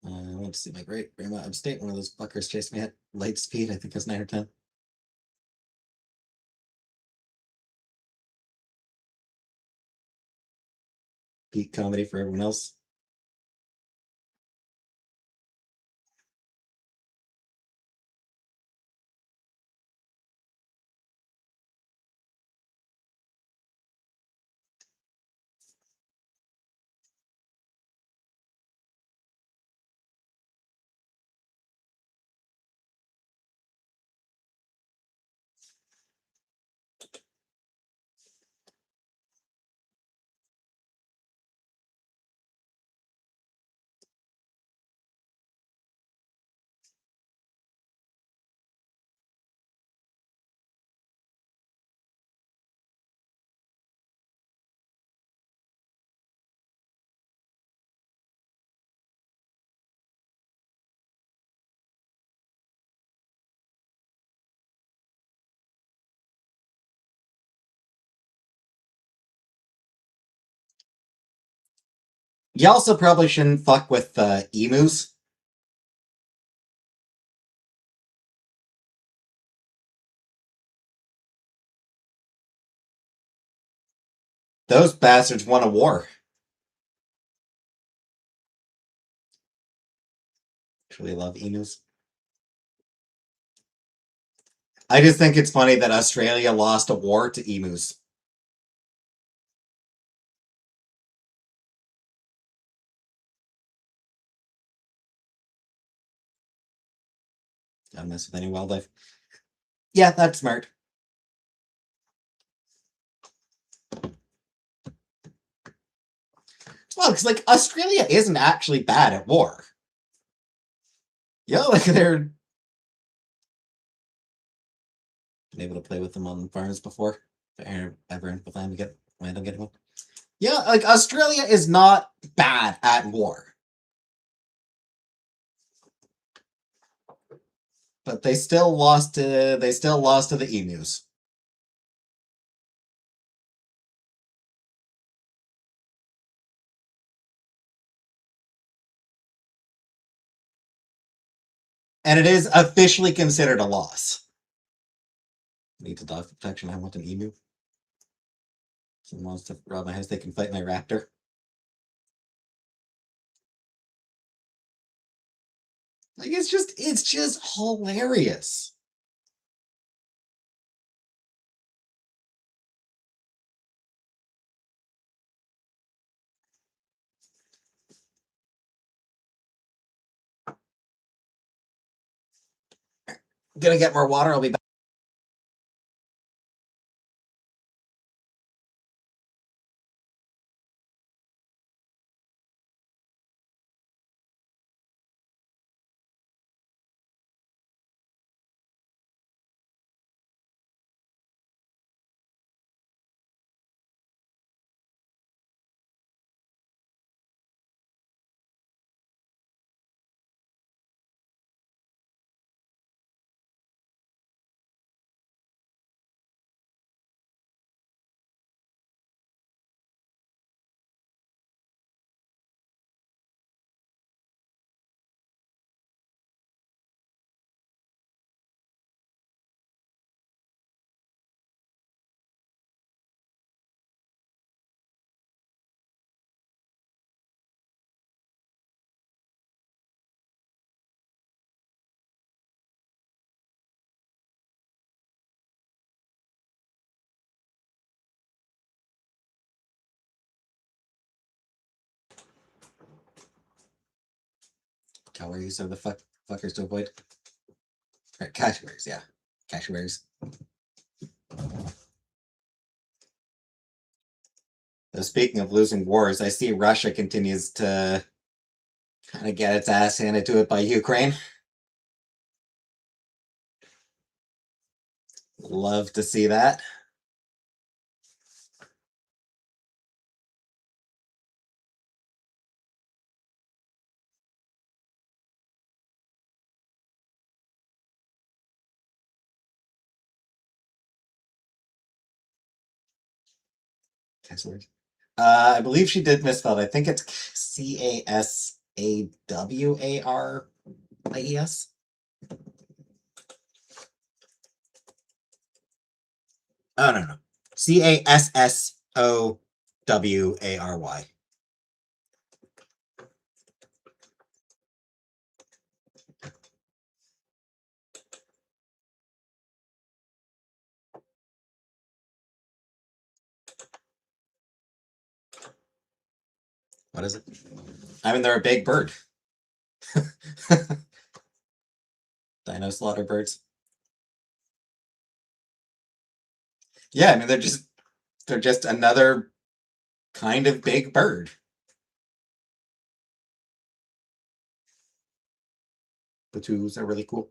I went to see my great grandma upstate. One of those fuckers chased me at light speed. I think it was 9 or 10. Peak comedy for everyone else. You also probably shouldn't fuck with emus. Those bastards won a war. Truly love emus. I just think it's funny that Australia lost a war to emus. Don't mess with any wildlife. Yeah, that's smart. Well, because like Australia isn't actually bad at war. Yeah, like they're been able to play with them on farms before. Ever with them to get land on getting one. Yeah, like Australia is not bad at war. but they still lost to the emus. And it is officially considered a loss. Need the dog protection. I want an emu. Someone wants to rob my house. They can fight my raptor. Like it's just hilarious. I'm gonna get more water. I'll be back. Calories are the fuckers to avoid. Right, cashews, yeah. Cashews. So speaking of losing wars, I see Russia continues to kind of get its ass handed to it by Ukraine. Love to see that. I believe she did misspell it. I think it's Casawaries. Oh no. Cassowary. What is it? I mean, they're a big bird. Dino slaughter birds. Yeah, I mean they're just another kind of big bird. The twos are really cool.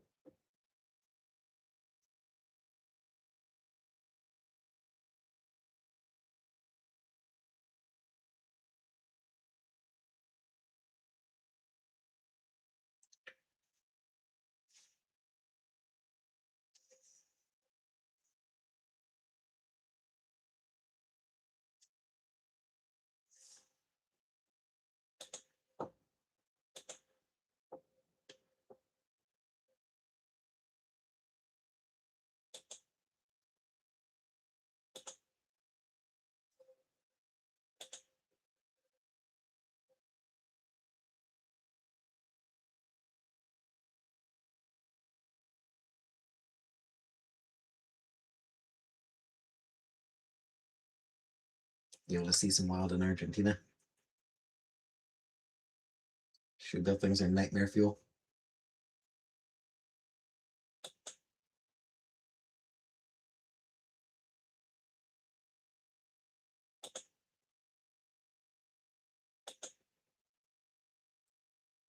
You want to see some wild in Argentina? Shoot, those things are nightmare fuel.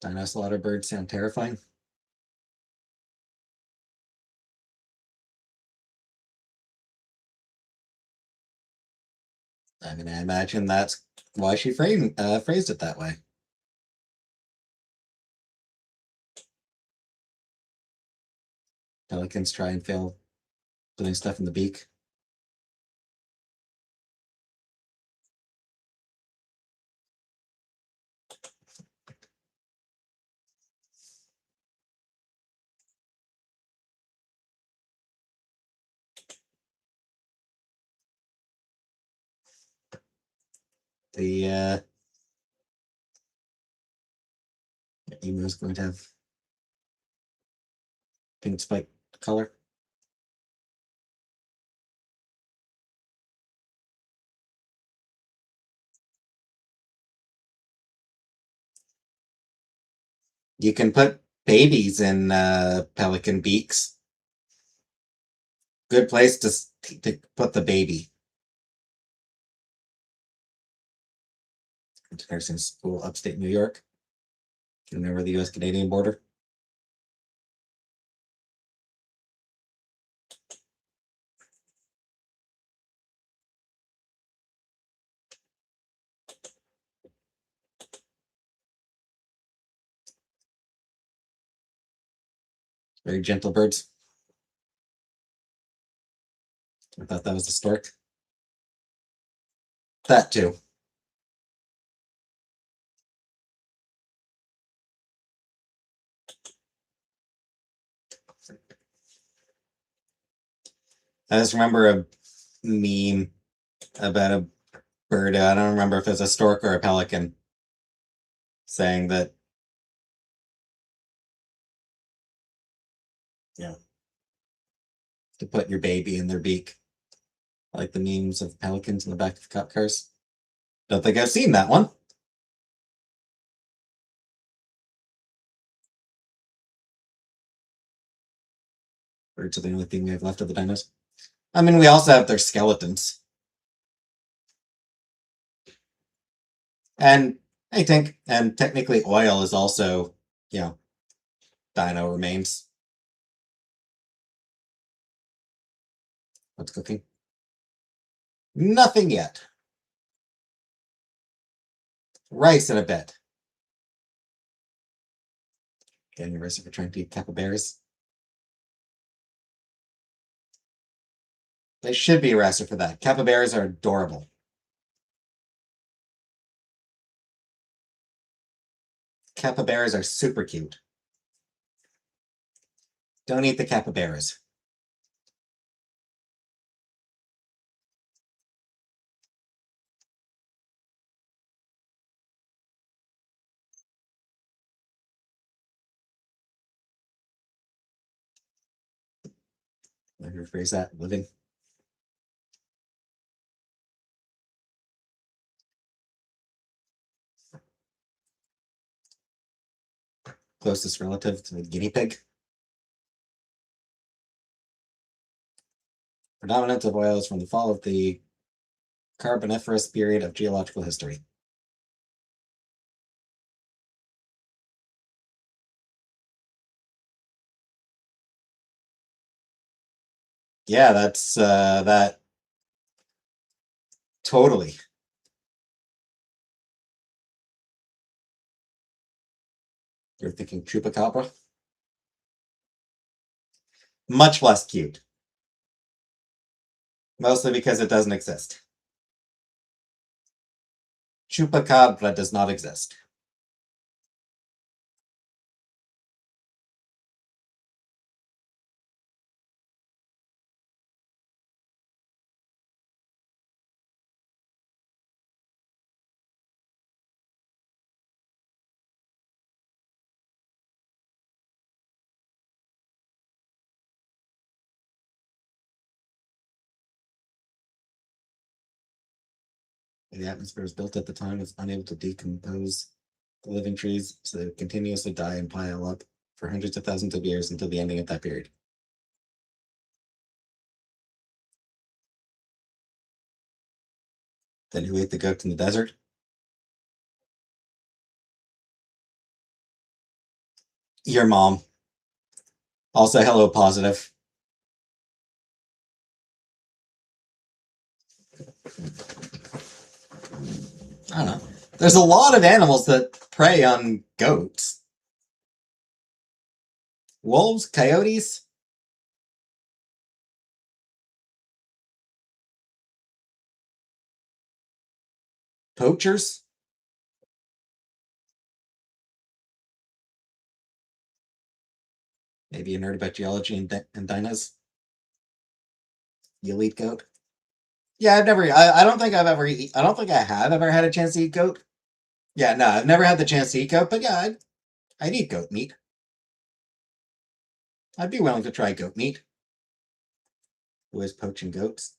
Dino slaughter birds sound terrifying. I mean, I imagine that's why she phrased it that way. pelicans try and fail putting stuff in the beak. The emu is going to have pink spike color. You can put babies in pelican beaks. Good place to put the baby. Nursing school, upstate New York. Near the U.S.-Canadian border. Very gentle birds. I thought that was a stork. That too. I just remember a meme about a bird. I don't remember if it was a stork or a pelican saying that, to put your baby in their beak. Like the memes of pelicans in the back of cop cars. Don't think I've seen that one. Birds are the only thing we have left of the dinos. I mean, we also have their skeletons. And I think, and technically oil is also, dino remains. What's cooking? Nothing yet. Rice in a bit. Getting arrested for trying to eat capybaras. They should be arrested for that. Capybaras are adorable. Capybaras are super cute. Don't eat the capybaras. Let me rephrase that. Living. Closest relative to the guinea pig. Predominance of oils from the fall of the Carboniferous period of geological history. Yeah, that's that. Totally. You're thinking chupacabra? Much less cute. Mostly because it doesn't exist. Chupacabra does not exist. The atmosphere was built at the time was unable to decompose the living trees, so they would continuously die and pile up for hundreds of thousands of years until the ending of that period. Then who ate the goats in the desert? Your mom. Also, hello, positive. I don't know. There's a lot of animals that prey on goats. Wolves, coyotes. Poachers? Maybe a nerd about geology and dinos? You eat goat? Yeah, I've never. I don't think I've ever. I don't think I have ever had a chance to eat goat. Yeah, no, I've never had the chance to eat goat. But yeah, I'd eat goat meat. I'd be willing to try goat meat. Who is poaching goats?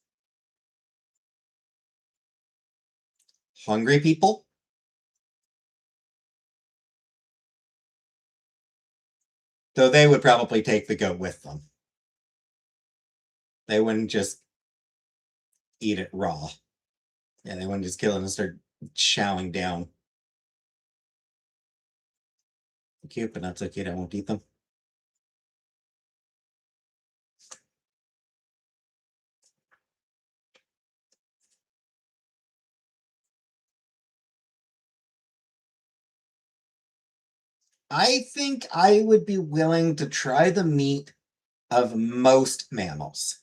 Hungry people? Though they would probably take the goat with them. They wouldn't just eat it raw. Yeah, they wouldn't just kill it and start chowing down. Cute, but not so cute. I won't eat them. I think I would be willing to try the meat of most mammals.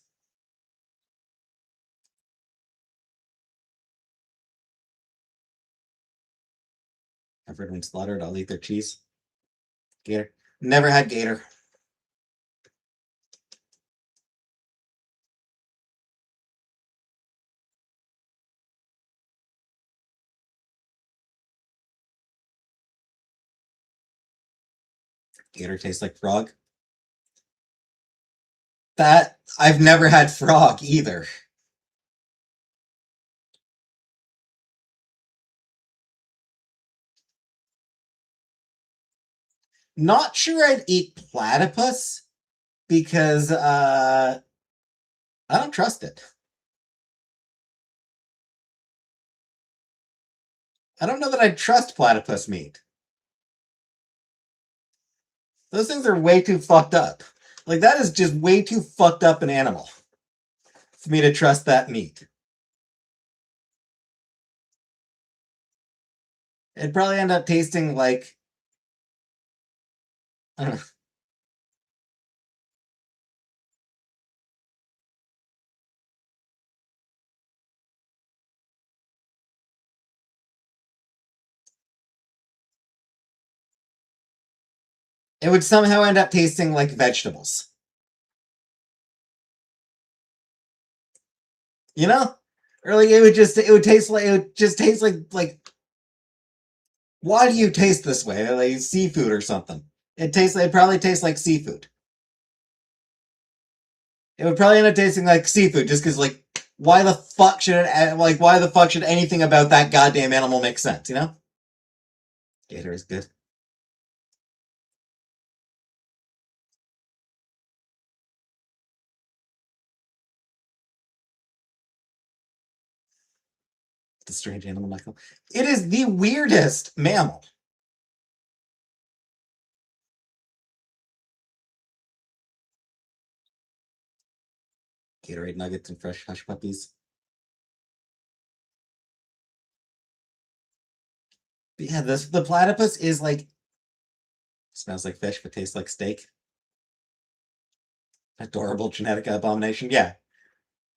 I've heard when slaughtered, I'll eat their cheese. Gator. Never had gator. Gator tastes like frog. That I've never had frog either. Not sure I'd eat platypus because I don't trust it. I don't know that I'd trust platypus meat. Those things are way too fucked up. Like that is just way too fucked up an animal for me to trust that meat. It'd probably end up tasting like I don't know. It would somehow end up tasting like vegetables. You know? Or like it would taste like it would just taste like why do you taste this way? Like seafood or something. It probably tastes like seafood. It would probably end up tasting like seafood just because like why the fuck should it like why the fuck should anything about that goddamn animal make sense, you know? Gator is good. The strange animal, Michael. It is the weirdest mammal. Gatorade nuggets and fresh hush puppies. But yeah, the platypus is like smells like fish but tastes like steak. Adorable genetic abomination. Yeah,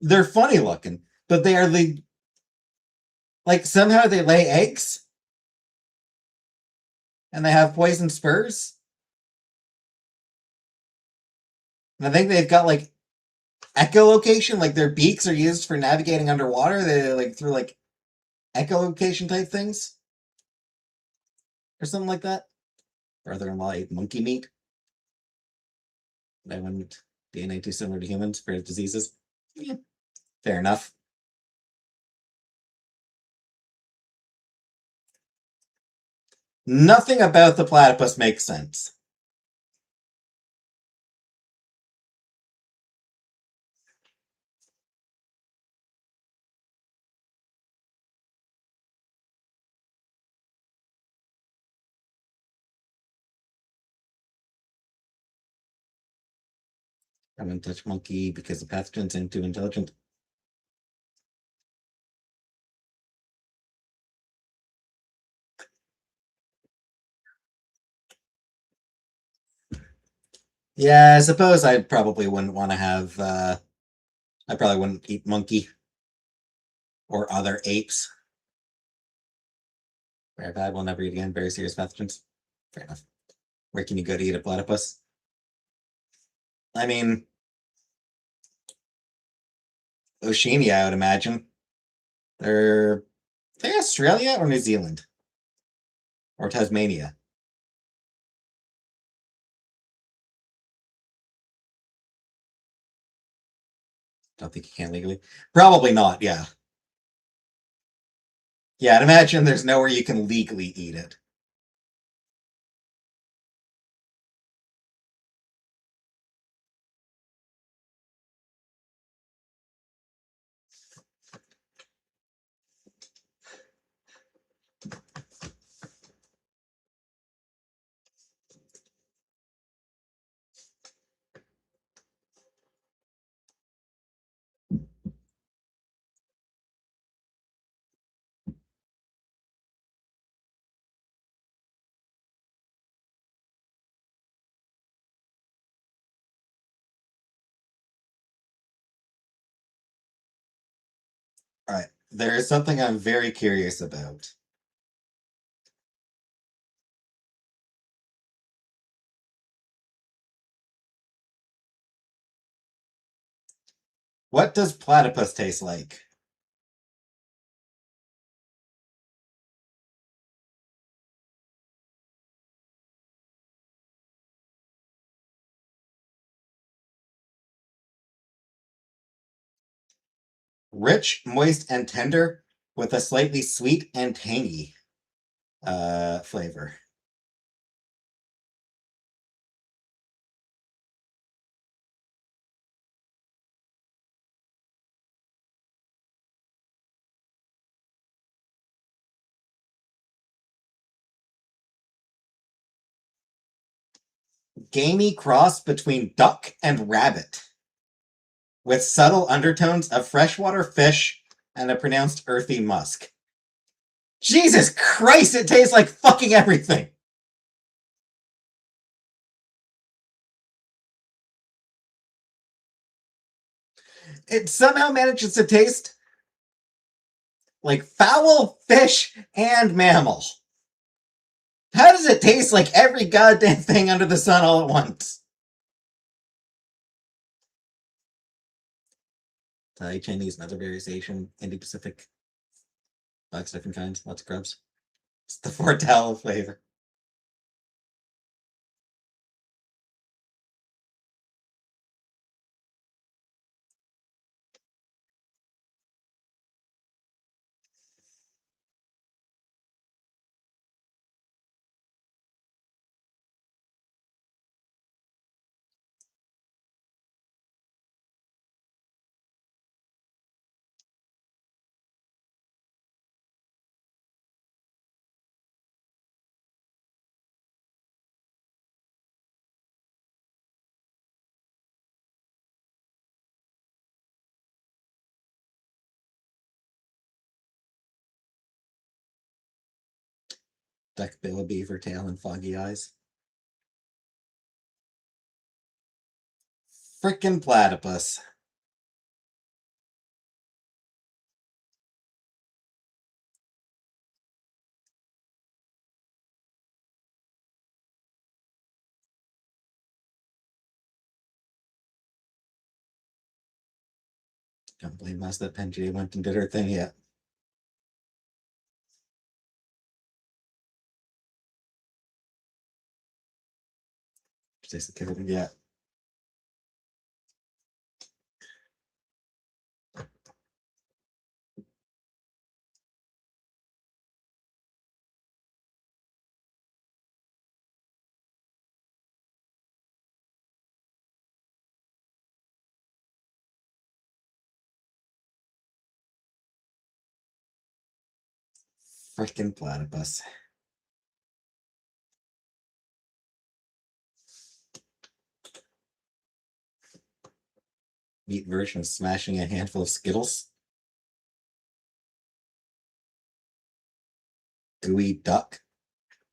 they're funny looking, but they are the like somehow they lay eggs and they have poison spurs. And I think they've got like echolocation, like their beaks are used for navigating underwater. They like through like echolocation type things or something like that. Brother-in-law ate monkey meat. They wouldn't DNA too similar to humans for diseases. Yeah, fair enough. Nothing about the platypus makes sense. I wouldn't touch monkey because the pathogens ain't too intelligent. Yeah, I suppose I probably wouldn't want to have. I probably wouldn't eat monkey or other apes. Very bad, will never eat again. Very serious pathogens. Fair enough. Where can you go to eat a platypus? I mean, Oceania, I would imagine. They're Australia or New Zealand? Or Tasmania? Don't think you can legally. Probably not, yeah. Yeah, I'd imagine there's nowhere you can legally eat it. All right. There is something I'm very curious about. What does platypus taste like? Rich, moist, and tender with a slightly sweet and tangy flavor. Gamey cross between duck and rabbit, with subtle undertones of freshwater fish and a pronounced earthy musk. Jesus Christ, it tastes like fucking everything! It somehow manages to taste like fowl, fish, and mammal. How does it taste like every goddamn thing under the sun all at once? Thai, Chinese, another various Asian, Indo-Pacific, lots of different kinds, lots of grubs. It's the Fortale flavor. Duck bill, beaver tail, and foggy eyes. Frickin' platypus. Don't believe us that Penjay went and did her thing yet. Just yeah. Frickin' platypus. Meat version of smashing a handful of Skittles. Gooey duck.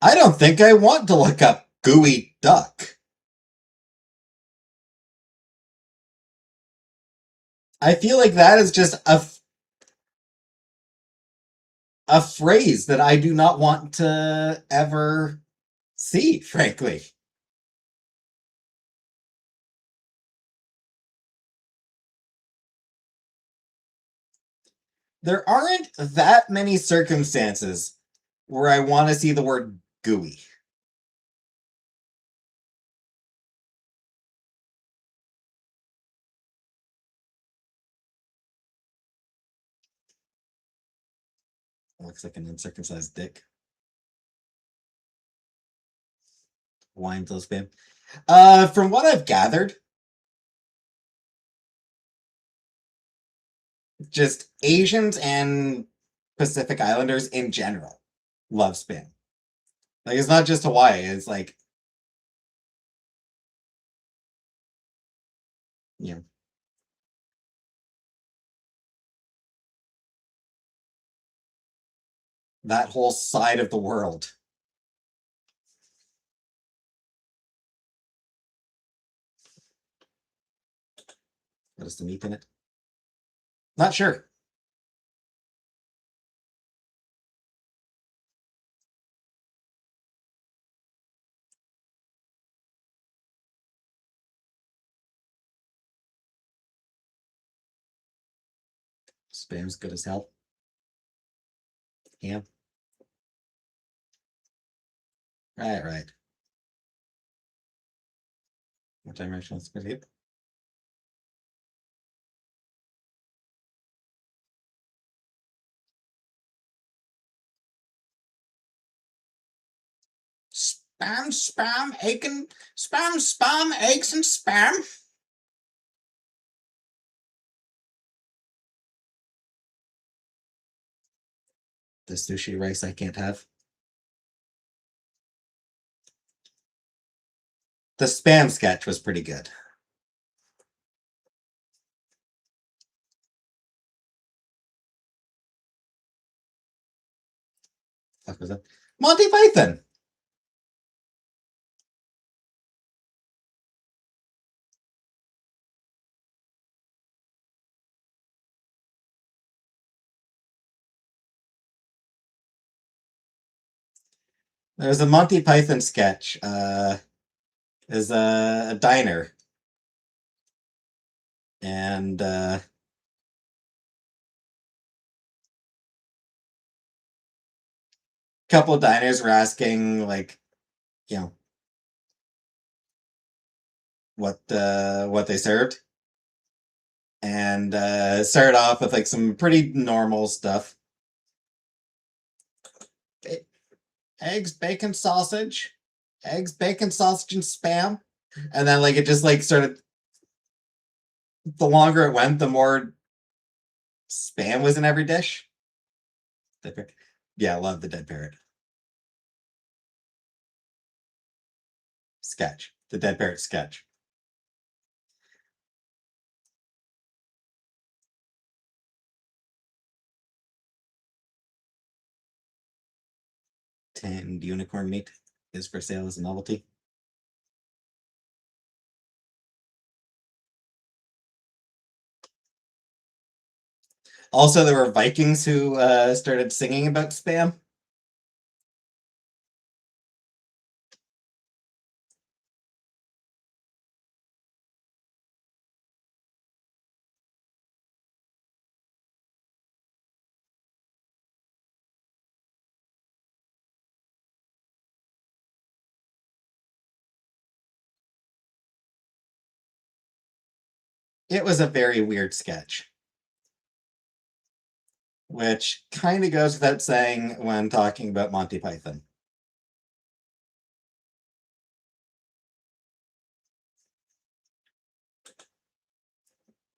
I don't think I want to look up gooey duck. I feel like that is just a a phrase that I do not want to ever see, frankly. There aren't that many circumstances where I want to see the word gooey. Looks like an uncircumcised dick. Wine till spam. From what I've gathered, just Asians and Pacific Islanders in general love spam. Like it's not just Hawaii. It's like, you know, that whole side of the world. What is the meat in it? Not sure. Spam's good as hell. Yeah. Right. What direction is it? Spam, aiken, spam, eggs, and spam. The sushi rice I can't have. The spam sketch was pretty good. What was that? Monty Python. There's a Monty Python sketch. Is a diner, and couple of diners were asking like, you know, what they served, and started off with like some pretty normal stuff. Eggs, bacon, sausage, eggs, bacon, sausage, and spam, and then like it just like started. The longer it went, the more spam was in every dish. Yeah, I love the dead parrot sketch. The dead parrot sketch. Tanned unicorn meat is for sale as a novelty. Also, there were Vikings who started singing about spam. It was a very weird sketch, which kind of goes without saying when talking about Monty Python.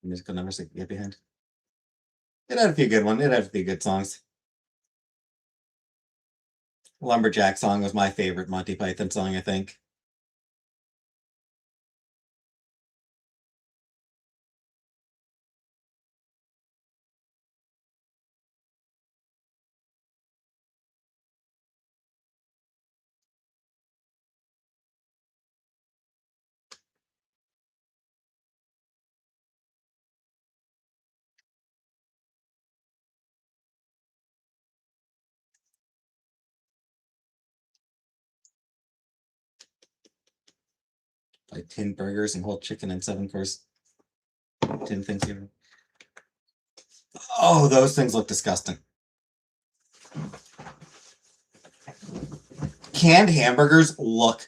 Musical numbers to get behind. It had a few good ones. It had a few good songs. Lumberjack song was my favorite Monty Python song, I think. Like 10 burgers and whole chicken and 7-course 10 things here. Oh, those things look disgusting. Canned hamburgers look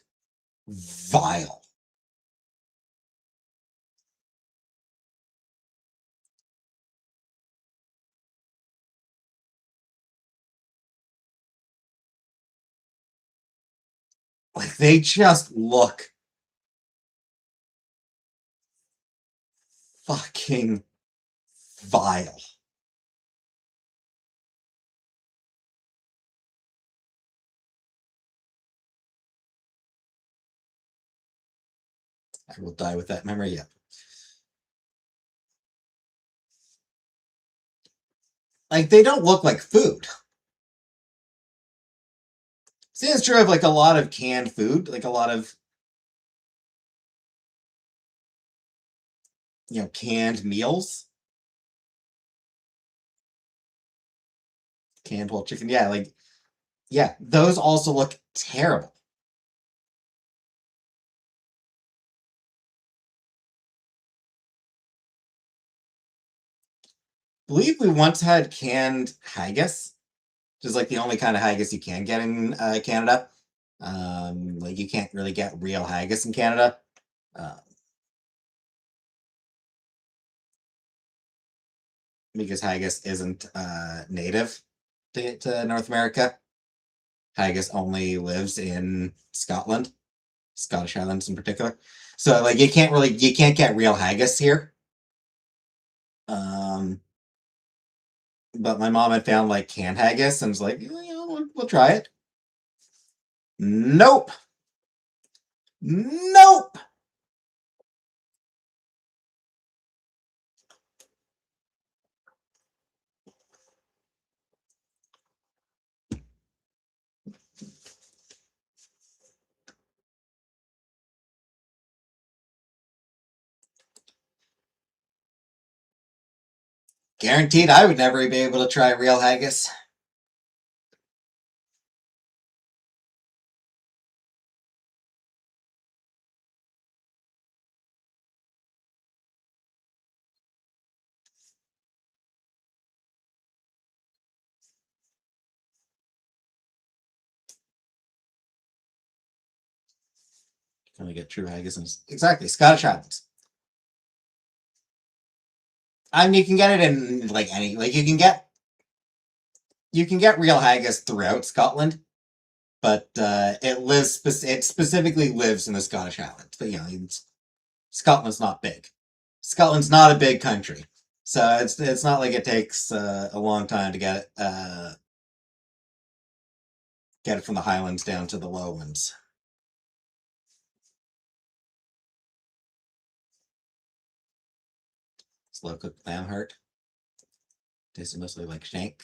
vile. Like, they just look fucking vile. I will die with that memory, yeah. Like, they don't look like food. See, it's true of like a lot of canned food, like a lot of, canned meals. Canned whole chicken. Yeah, like, yeah, those also look terrible. I believe we once had canned haggis, which is like the only kind of haggis you can get in Canada. Like, you can't really get real haggis in Canada. Because haggis isn't native to North America. Haggis only lives in Scotland, Scottish Highlands in particular. So like you can't get real haggis here. But my mom had found like canned haggis and was like, we'll try it. Nope. Nope. Guaranteed I would never be able to try real haggis. Can we get true haggis? Exactly, Scottish Highlands. I mean, you can get it in like any, like you can get real haggis throughout Scotland, but it specifically lives in the Scottish Highlands. But Scotland's not big. Scotland's not a big country, so it's not like it takes a long time to get it from the Highlands down to the lowlands. Slow cooked lamb heart tastes mostly like shank.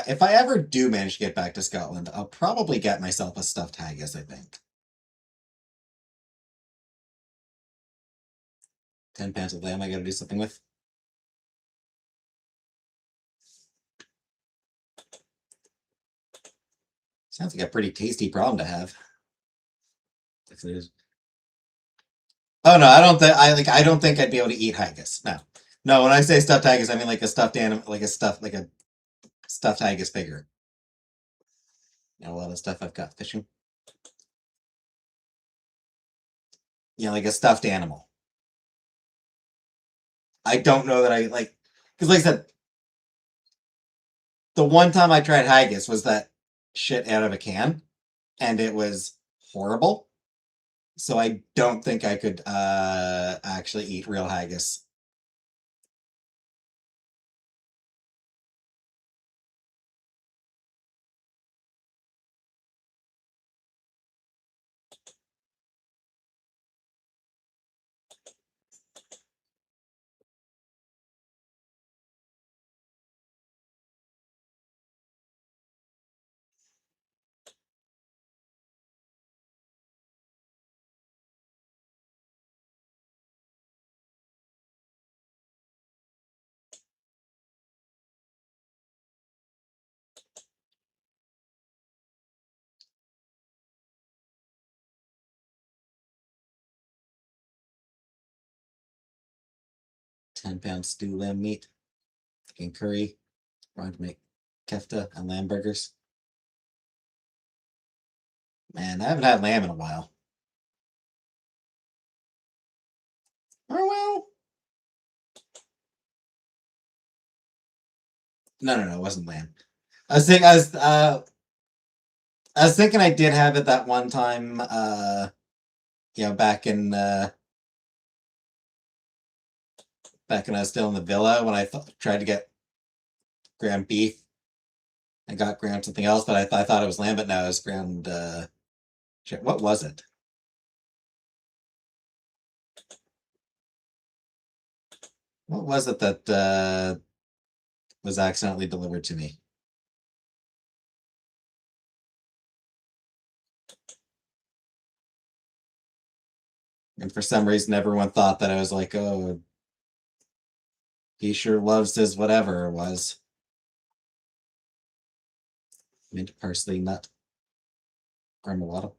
If I ever do manage to get back to Scotland, I'll probably get myself a stuffed haggis, I think. 10 pounds of lamb I gotta do something with. Sounds like a pretty tasty problem to have. If it is. Oh no, I don't think I'd be able to eat haggis. No. No, when I say stuffed haggis, I mean like a stuffed animal, like a stuffed haggis figure. A lot of stuff I've got fishing. Like a stuffed animal. I don't know that I like, because like I said, the one time I tried haggis was that shit out of a can, and it was horrible. So I don't think I could actually eat real haggis. 10-pound stew lamb meat and curry. We're going to make kefta and lamb burgers. Man, I haven't had lamb in a while. Oh well. No, it wasn't lamb. I was thinking I did have it that one time, back in back when I was still in the villa when I tried to get ground beef. I got ground something else, but I thought it was lamb, but no, it was ground what was it? What was it that was accidentally delivered to me? And for some reason, everyone thought that I was like, oh, he sure loves his whatever it was. Mint parsley nut remoulade.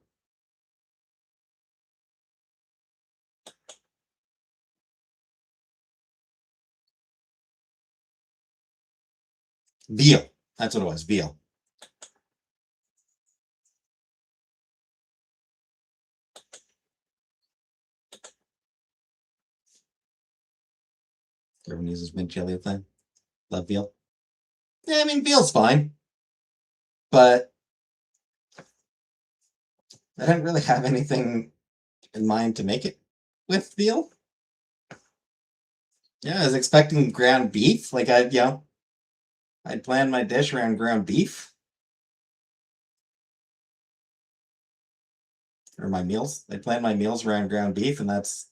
Veal. That's what it was. Veal. Everyone uses mint chili thing. Love veal. Yeah, I mean veal's fine, but I didn't really have anything in mind to make it with veal. Yeah, I was expecting ground beef. Like I'd planned my dish around ground beef. Or my meals. I planned my meals around ground beef, and that's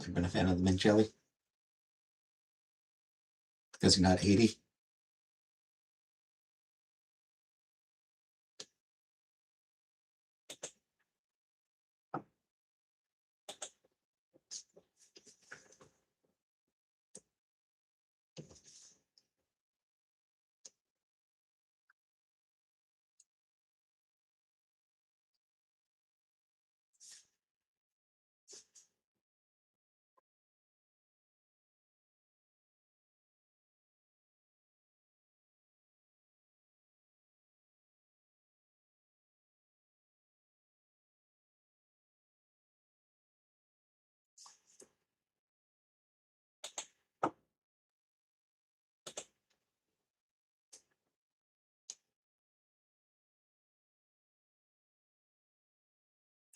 I've been a fan of the mint chili because you're not 80.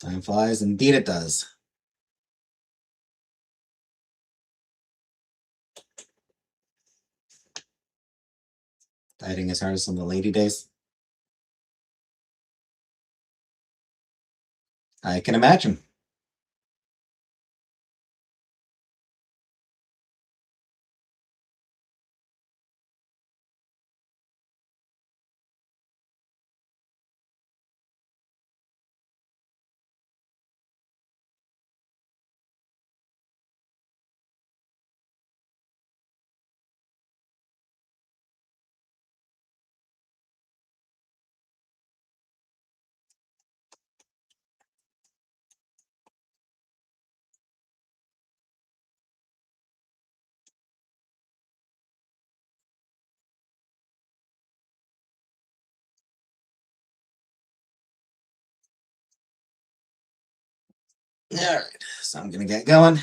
Time flies, indeed it does. Dieting is hardest on the lady days. I can imagine. All right, so I'm gonna get going.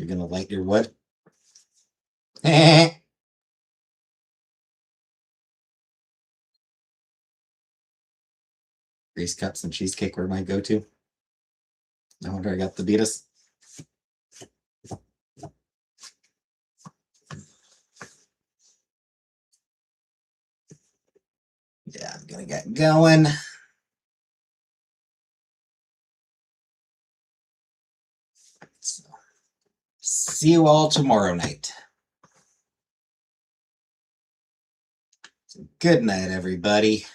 You're gonna light your wood. Grease cups and cheesecake were my go-to. No wonder I got the Beatus. Yeah, I'm gonna get going. So, see you all tomorrow night. Good night, everybody.